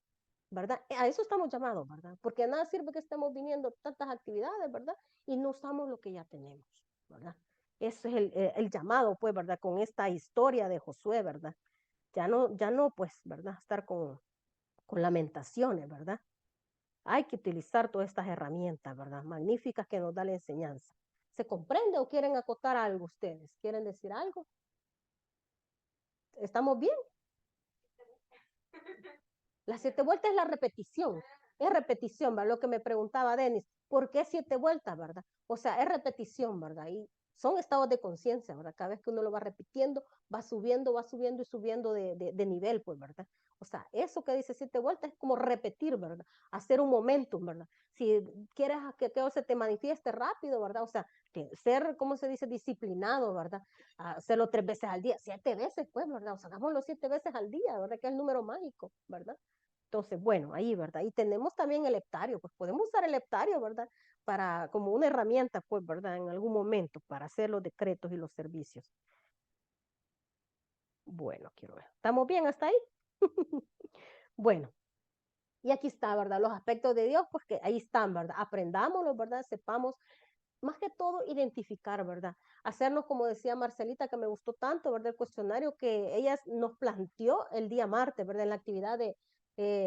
¿Verdad? A eso estamos llamados, ¿verdad? Porque a nada sirve que estemos viniendo tantas actividades, ¿verdad? Y no usamos lo que ya tenemos, ¿verdad? Ese es el llamado, pues, ¿verdad? Con esta historia de Josué, ¿verdad? Ya no, pues, ¿verdad? Estar con lamentaciones, ¿verdad? Hay que utilizar todas estas herramientas, ¿verdad? Magníficas que nos da la enseñanza. ¿Se comprende o quieren acotar algo ustedes? ¿Quieren decir algo? ¿Estamos bien? Las 7 vueltas es la repetición. Es repetición, ¿verdad? Lo que me preguntaba Denis, ¿por qué 7 vueltas, verdad? O sea, es repetición, ¿verdad? Y son estados de conciencia, ¿verdad? Cada vez que uno lo va repitiendo, va subiendo y subiendo de nivel, pues, ¿verdad? O sea, eso que dice 7 vueltas es como repetir, ¿verdad? Hacer un momentum, ¿verdad? Si quieres que todo se te manifieste rápido, ¿verdad? O sea, ser, ¿cómo se dice? Disciplinado, ¿verdad? Hacerlo 3 veces al día, 7 veces, pues, ¿verdad? O sea, hagámoslo 7 veces al día, ¿verdad? Que es el número mágico, ¿verdad? Entonces, bueno, ahí, ¿verdad? Y tenemos también el heptario, pues podemos usar el heptario, ¿verdad? como una herramienta, pues, ¿verdad? En algún momento para hacer los decretos y los servicios. Bueno, quiero ver. ¿Estamos bien hasta ahí? Bueno, y aquí está, ¿verdad? Los aspectos de Dios, pues que ahí están, ¿verdad? Aprendámoslos, ¿verdad? Sepamos, más que todo, identificar, ¿verdad? Hacernos, como decía Marcelita, que me gustó tanto, ¿verdad? El cuestionario que ella nos planteó el día martes, ¿verdad? En la actividad de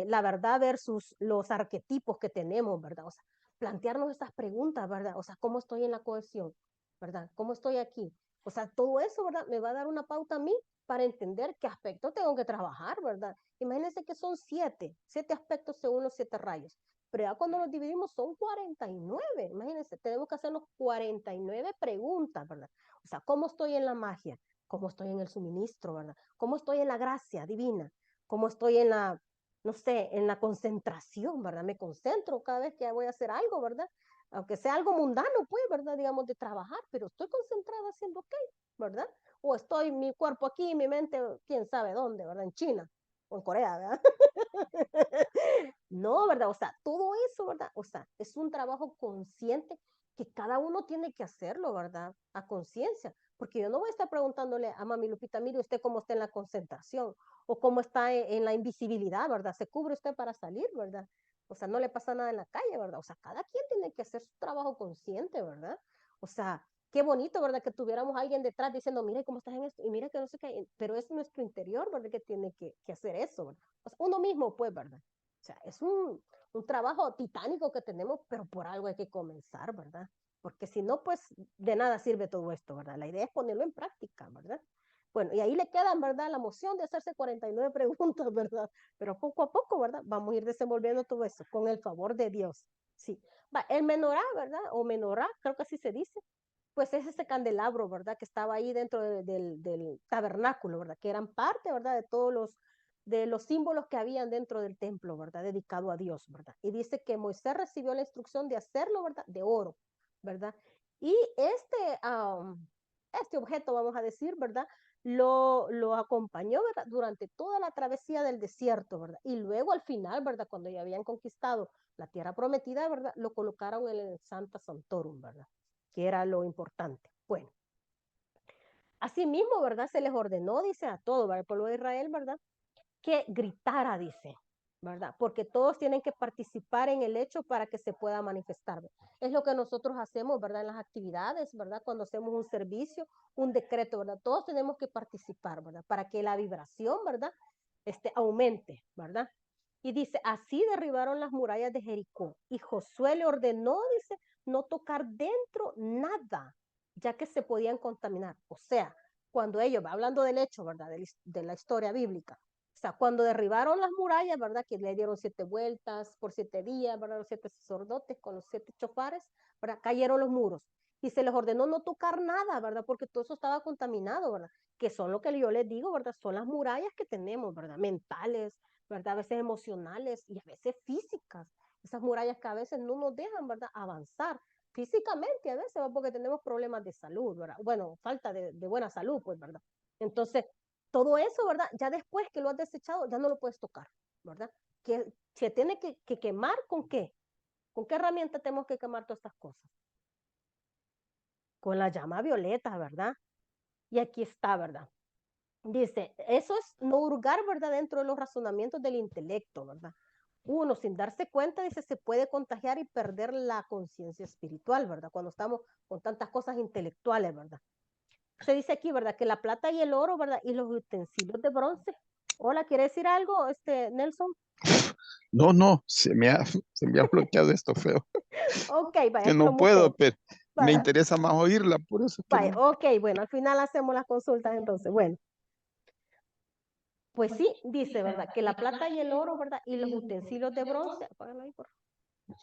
la verdad versus los arquetipos que tenemos, ¿verdad? O sea, plantearnos estas preguntas, ¿verdad? O sea, ¿cómo estoy en la cohesión? ¿Verdad? ¿Cómo estoy aquí? O sea, todo eso, ¿verdad? Me va a dar una pauta a mí para entender qué aspecto tengo que trabajar, ¿verdad? Imagínense que son siete aspectos según los 7 rayos. Pero ya cuando los dividimos son 49. Imagínense, tenemos que hacernos 49 preguntas, ¿verdad? O sea, ¿cómo estoy en la magia? ¿Cómo estoy en el suministro, verdad? ¿Cómo estoy en la gracia divina? ¿Cómo estoy en la, no sé, en la concentración, verdad? Me concentro cada vez que voy a hacer algo, ¿verdad? Aunque sea algo mundano, pues, ¿verdad? Digamos, de trabajar, pero estoy concentrada haciendo qué, ¿verdad? O estoy mi cuerpo aquí, mi mente, quién sabe dónde, ¿verdad? En China o en Corea, ¿verdad? No, ¿verdad? O sea, todo eso, ¿verdad? O sea, es un trabajo consciente que cada uno tiene que hacerlo, ¿verdad? A conciencia, porque yo no voy a estar preguntándole a mami Lupita, mire usted cómo está en la concentración o cómo está en la invisibilidad, ¿verdad? Se cubre usted para salir, ¿verdad? O sea, no le pasa nada en la calle, ¿verdad? O sea, cada quien tiene que hacer su trabajo consciente, ¿verdad? O sea, qué bonito, ¿verdad? Que tuviéramos a alguien detrás diciendo, mire cómo estás en esto y mira que no sé qué, pero es nuestro interior, ¿verdad? Que tiene que hacer eso, ¿verdad? O sea, uno mismo, pues, ¿verdad? O sea, es un trabajo titánico que tenemos, pero por algo hay que comenzar, ¿verdad? Porque si no, pues de nada sirve todo esto, ¿verdad? La idea es ponerlo en práctica, ¿verdad? Bueno, y ahí le quedan, ¿verdad? La moción de hacerse 49 preguntas, ¿verdad? Pero poco a poco, ¿verdad? Vamos a ir desenvolviendo todo eso con el favor de Dios. Sí. Va, el menorá, ¿verdad? O menorá, creo que así se dice. Pues es ese candelabro, ¿verdad? Que estaba ahí dentro del tabernáculo, ¿verdad? Que eran parte, ¿verdad? De los símbolos que habían dentro del templo, ¿verdad? Dedicado a Dios, ¿verdad? Y dice que Moisés recibió la instrucción de hacerlo, ¿verdad? De oro, ¿verdad? Y este objeto, vamos a decir, ¿verdad? Lo acompañó, ¿verdad? Durante toda la travesía del desierto, ¿verdad? Y luego al final, ¿verdad? Cuando ya habían conquistado la tierra prometida, ¿verdad? Lo colocaron en el Santa Santorum, ¿verdad? Que era lo importante. Bueno, asimismo, ¿verdad? Se les ordenó, dice a todo, ¿verdad? El pueblo de Israel, ¿verdad? Que gritara, dice, ¿verdad? Porque todos tienen que participar en el hecho para que se pueda manifestar. Es lo que nosotros hacemos, ¿verdad? En las actividades, ¿verdad? Cuando hacemos un servicio, un decreto, ¿verdad? Todos tenemos que participar, ¿verdad? Para que la vibración, ¿verdad? Aumente, ¿verdad? Y dice, así derribaron las murallas de Jericó. Y Josué le ordenó, dice, no tocar dentro nada, ya que se podían contaminar. O sea, cuando ellos, hablando del hecho, ¿verdad? De la historia bíblica, o sea, cuando derribaron las murallas, ¿verdad? Que le dieron 7 vueltas por 7 días, ¿verdad? Los 7 sacerdotes con los 7 chofares, ¿verdad? Cayeron los muros. Y se les ordenó no tocar nada, ¿verdad? Porque todo eso estaba contaminado, ¿verdad? Que son lo que yo les digo, ¿verdad? Son las murallas que tenemos, ¿verdad? Mentales, ¿verdad? A veces emocionales y a veces físicas. Esas murallas que a veces no nos dejan, ¿verdad? Avanzar físicamente a veces, ¿verdad? Porque tenemos problemas de salud, ¿verdad? Bueno, falta de buena salud, pues, ¿verdad? Entonces, todo eso, ¿verdad? Ya después que lo has desechado, ya no lo puedes tocar, ¿verdad? Que se tiene que quemar con qué? ¿Con qué herramienta tenemos que quemar todas estas cosas? Con la llama violeta, ¿verdad? Y aquí está, ¿verdad? Dice, eso es no hurgar, ¿verdad? Dentro de los razonamientos del intelecto, ¿verdad? Uno, sin darse cuenta, dice, se puede contagiar y perder la conciencia espiritual, ¿verdad? Cuando estamos con tantas cosas intelectuales, ¿verdad? Se dice aquí, ¿verdad? Que la plata y el oro, ¿verdad? Y los utensilios de bronce. Hola, ¿quiere decir algo, Nelson? No, se me ha bloqueado esto feo. Ok, vaya, Que es que lo no puedo, muté. pero me Vaya, interesa más oírla, por eso que vaya, no. ok, bueno, al final hacemos las consultas entonces. Bueno, pues sí, dice, ¿verdad? Que la plata y el oro, ¿verdad? Y los utensilios de bronce, apágalo ahí, por favor.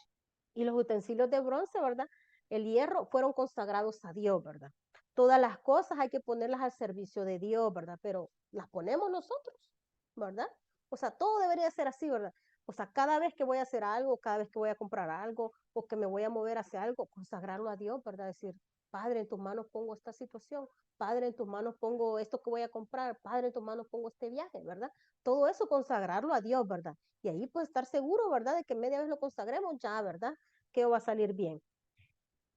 Y los utensilios de bronce, ¿verdad? El hierro fueron consagrados a Dios, ¿verdad? Todas las cosas hay que ponerlas al servicio de Dios, ¿verdad? Pero las ponemos nosotros, ¿verdad? O sea, todo debería ser así, ¿verdad? O sea, cada vez que voy a hacer algo, cada vez que voy a comprar algo o que me voy a mover hacia algo, consagrarlo a Dios, ¿verdad? Decir, Padre, en tus manos pongo esta situación, Padre, en tus manos pongo esto que voy a comprar, Padre, en tus manos pongo este viaje, ¿verdad? Todo eso consagrarlo a Dios, ¿verdad? Y ahí pues estar seguro, ¿verdad? De que media vez lo consagremos ya, ¿verdad? Que va a salir bien.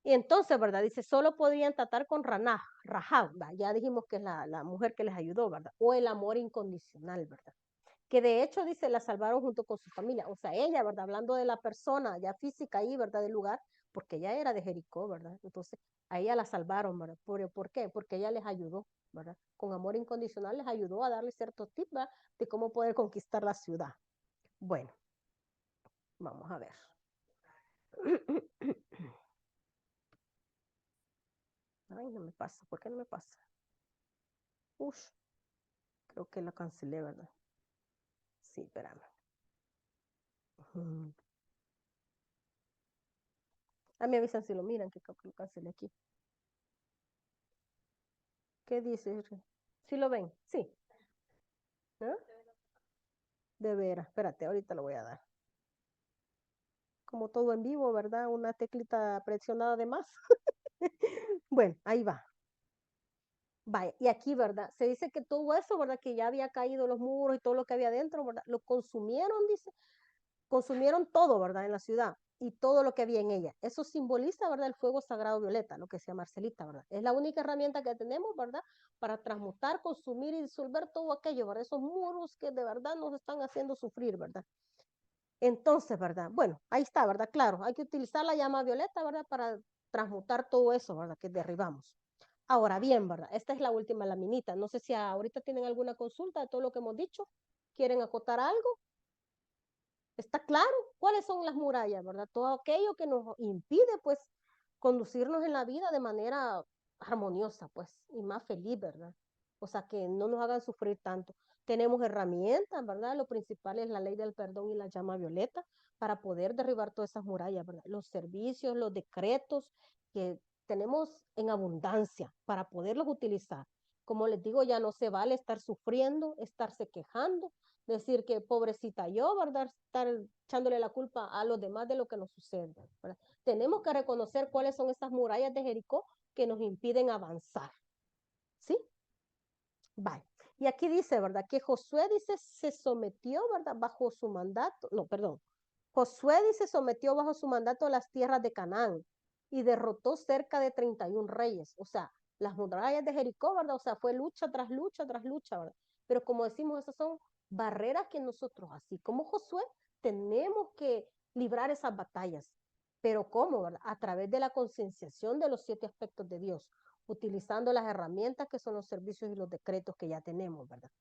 Y entonces, ¿verdad? Dice, solo podían tratar con Rahab, ¿verdad? Ya dijimos que es la mujer que les ayudó, ¿verdad? O el amor incondicional, ¿verdad? Que de hecho, dice, la salvaron junto con su familia. O sea, ella, ¿verdad? Hablando de la persona ya física ahí, ¿verdad? Del lugar, porque ella era de Jericó, ¿verdad? Entonces, a ella la salvaron, ¿verdad? ¿Por qué? Porque ella les ayudó, ¿verdad? Con amor incondicional les ayudó a darle ciertos tips, ¿verdad? De cómo poder conquistar la ciudad. Bueno, vamos a ver. Ay, no me pasa. ¿Por qué no me pasa? Ush, creo que la cancelé, ¿verdad? Sí, espérame. A mí me avisan si lo miran, que creo que lo cancelé aquí. ¿Qué dice? ¿Sí lo ven? Sí. ¿Ah? De veras, espérate, ahorita lo voy a dar. Como todo en vivo, ¿verdad? Una teclita presionada de más. Bueno, ahí va. Vaya, y aquí, ¿verdad? Se dice que todo eso, ¿verdad? Que ya había caído los muros y todo lo que había dentro, ¿verdad? Lo consumieron, dice, consumieron todo, ¿verdad? En la ciudad y todo lo que había en ella. Eso simboliza, ¿verdad? El fuego sagrado violeta, lo que se llama Marcelita, ¿verdad? Es la única herramienta que tenemos, ¿verdad? Para transmutar, consumir y disolver todo aquello, ¿verdad? Esos muros que de verdad nos están haciendo sufrir, ¿verdad? Entonces, ¿verdad? Bueno, ahí está, ¿verdad? Claro, hay que utilizar la llama violeta, ¿verdad? Para transmutar todo eso, ¿verdad? Que derribamos. Ahora bien, ¿verdad? Esta es la última laminita. No sé si ahorita tienen alguna consulta de todo lo que hemos dicho. ¿Quieren acotar algo? ¿Está claro? ¿Cuáles son las murallas, verdad? Todo aquello que nos impide, pues, conducirnos en la vida de manera armoniosa, pues, y más feliz, ¿verdad? O sea, que no nos hagan sufrir tanto. Tenemos herramientas, ¿verdad? Lo principal es la ley del perdón y la llama violeta para poder derribar todas esas murallas, ¿verdad? Los servicios, los decretos que tenemos en abundancia para poderlos utilizar. Como les digo, ya no se vale estar sufriendo, estarse quejando, decir que pobrecita yo, ¿verdad? Estar echándole la culpa a los demás de lo que nos sucede, ¿verdad? Tenemos que reconocer cuáles son esas murallas de Jericó que nos impiden avanzar, ¿sí? Bye. Y aquí dice, ¿verdad? Que Josué dice se sometió, ¿verdad? Bajo su mandato, no, perdón. Josué dice sometió bajo su mandato las tierras de Canaán y derrotó cerca de 31 reyes, o sea, las murallas de Jericó, ¿verdad? O sea, fue lucha tras lucha tras lucha, ¿verdad? Pero como decimos, esas son barreras que nosotros, así como Josué, tenemos que librar esas batallas. Pero ¿cómo, verdad? A través de la concienciación de los 7 aspectos de Dios, utilizando las herramientas que son los servicios y los decretos que ya tenemos, ¿verdad?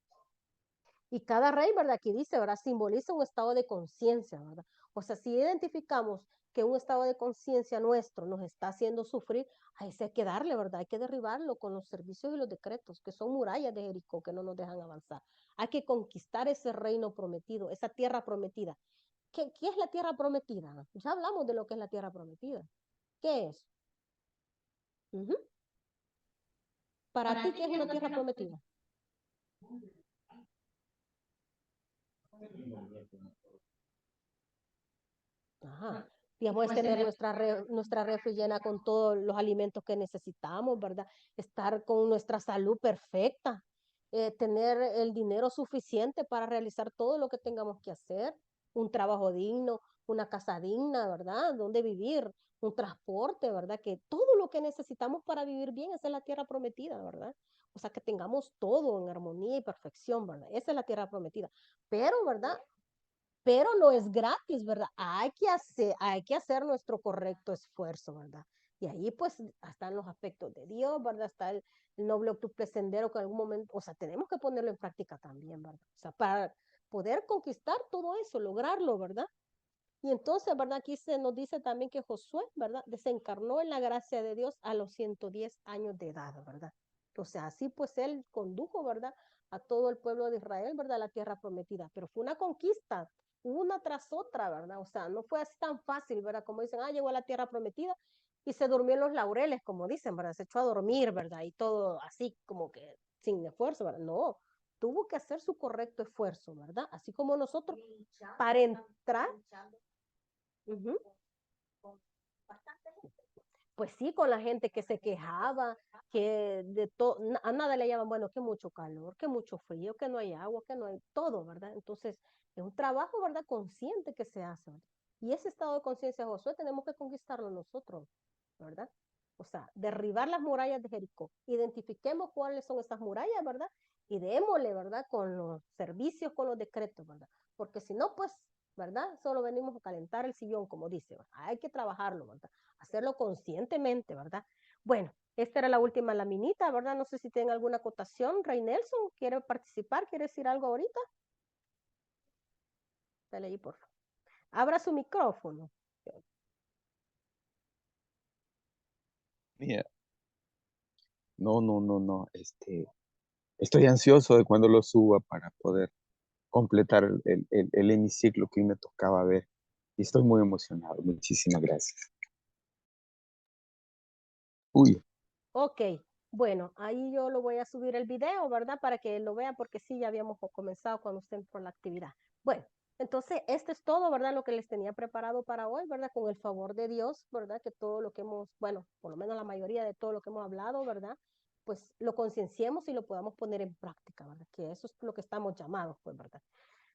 Y cada rey, ¿verdad? Aquí dice, ¿verdad? Simboliza un estado de conciencia, ¿verdad? O sea, si identificamos que un estado de conciencia nuestro nos está haciendo sufrir, a ese hay que darle, ¿verdad? Hay que derribarlo con los servicios y los decretos, que son murallas de Jericó que no nos dejan avanzar. Hay que conquistar ese reino prometido, esa tierra prometida. ¿Qué es la tierra prometida? Ya hablamos de lo que es la tierra prometida. ¿Qué es? Para ti, ¿qué es una tierra prometida? Ajá. Digamos, es tener nuestra refri llena con todos los alimentos que necesitamos, ¿verdad? Estar con nuestra salud perfecta, tener el dinero suficiente para realizar todo lo que tengamos que hacer, un trabajo digno, una casa digna, ¿verdad? Donde vivir, un transporte, ¿verdad? Que todo lo que necesitamos para vivir bien, esa es la tierra prometida, ¿verdad? O sea, que tengamos todo en armonía y perfección, ¿verdad? Esa es la tierra prometida. Pero, ¿verdad? Pero no es gratis, ¿verdad? Hay que hacer nuestro correcto esfuerzo, ¿verdad? Y ahí pues están los aspectos de Dios, ¿verdad? Está el noble octuple sendero que en algún momento, o sea, tenemos que ponerlo en práctica también, ¿verdad? O sea, para poder conquistar todo eso, lograrlo, ¿verdad? Y entonces, ¿verdad? Aquí se nos dice también que Josué, ¿verdad? Desencarnó en la gracia de Dios a los 110 años de edad, ¿verdad? O sea, así pues él condujo, ¿verdad? A todo el pueblo de Israel, ¿verdad? A la tierra prometida. Pero fue una conquista, una tras otra, ¿verdad? O sea, no fue así tan fácil, ¿verdad? Como dicen, llegó a la tierra prometida y se durmió en los laureles, como dicen, ¿verdad? Se echó a dormir, ¿verdad? Y todo así como que sin esfuerzo, ¿verdad? No, tuvo que hacer su correcto esfuerzo, ¿verdad? Así como nosotros, para entrar. Uh-huh. Pues sí, con la gente que se quejaba, que de todo, a nada le llaman, bueno, que mucho calor, que mucho frío, que no hay agua, que no hay todo, ¿verdad? Entonces, es un trabajo, ¿verdad? Consciente que se hace, ¿verdad? Y ese estado de conciencia, Josué, tenemos que conquistarlo nosotros. ¿verdad? O sea, derribar las murallas de Jericó. Identifiquemos cuáles son esas murallas, ¿verdad? Y démosle, ¿verdad? Con los servicios, con los decretos, ¿verdad? Porque si no, pues, ¿verdad? Solo venimos a calentar el sillón, como dice, ¿verdad? Hay que trabajarlo, ¿verdad? Hacerlo conscientemente, ¿verdad? Bueno, esta era la última laminita, ¿verdad? No sé si tienen alguna acotación. Rey Nelson, ¿quiere participar? ¿Quiere decir algo ahorita? Dale ahí, por favor. Abra su micrófono. Mira, no. Estoy ansioso de cuando lo suba para poder completar el hemiciclo que hoy me tocaba ver. Y estoy muy emocionado. Muchísimas gracias. Uy, Ok, bueno, ahí yo lo voy a subir el video, ¿verdad? Para que lo vean, porque sí, ya habíamos comenzado cuando usted entró a la actividad. Bueno, entonces esto es todo, ¿verdad? Lo que les tenía preparado para hoy, ¿verdad? Con el favor de Dios, ¿verdad? Que todo lo que hemos, bueno, por lo menos la mayoría de todo lo que hemos hablado, ¿verdad? Pues lo concienciemos y lo podamos poner en práctica, ¿verdad? Que eso es lo que estamos llamados, pues, ¿verdad?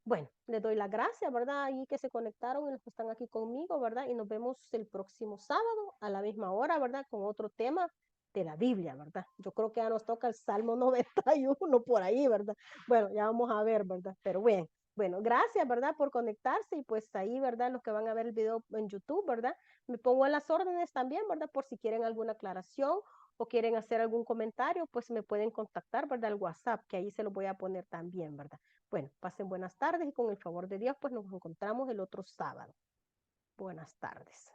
Bueno, les doy las gracias, ¿verdad? Ahí que se conectaron y los que están aquí conmigo, ¿verdad? Y nos vemos el próximo sábado a la misma hora, ¿verdad? Con otro tema de la Biblia, ¿verdad? Yo creo que ya nos toca el Salmo 91 por ahí, ¿verdad? Bueno, ya vamos a ver, ¿verdad? Pero bueno, gracias, ¿verdad? Por conectarse y pues ahí, ¿verdad? Los que van a ver el video en YouTube, ¿verdad? Me pongo en las órdenes también, ¿verdad? Por si quieren alguna aclaración o quieren hacer algún comentario, pues me pueden contactar, ¿verdad? Al WhatsApp, que ahí se lo voy a poner también, ¿verdad? Bueno, pasen buenas tardes y con el favor de Dios, pues nos encontramos el otro sábado. Buenas tardes.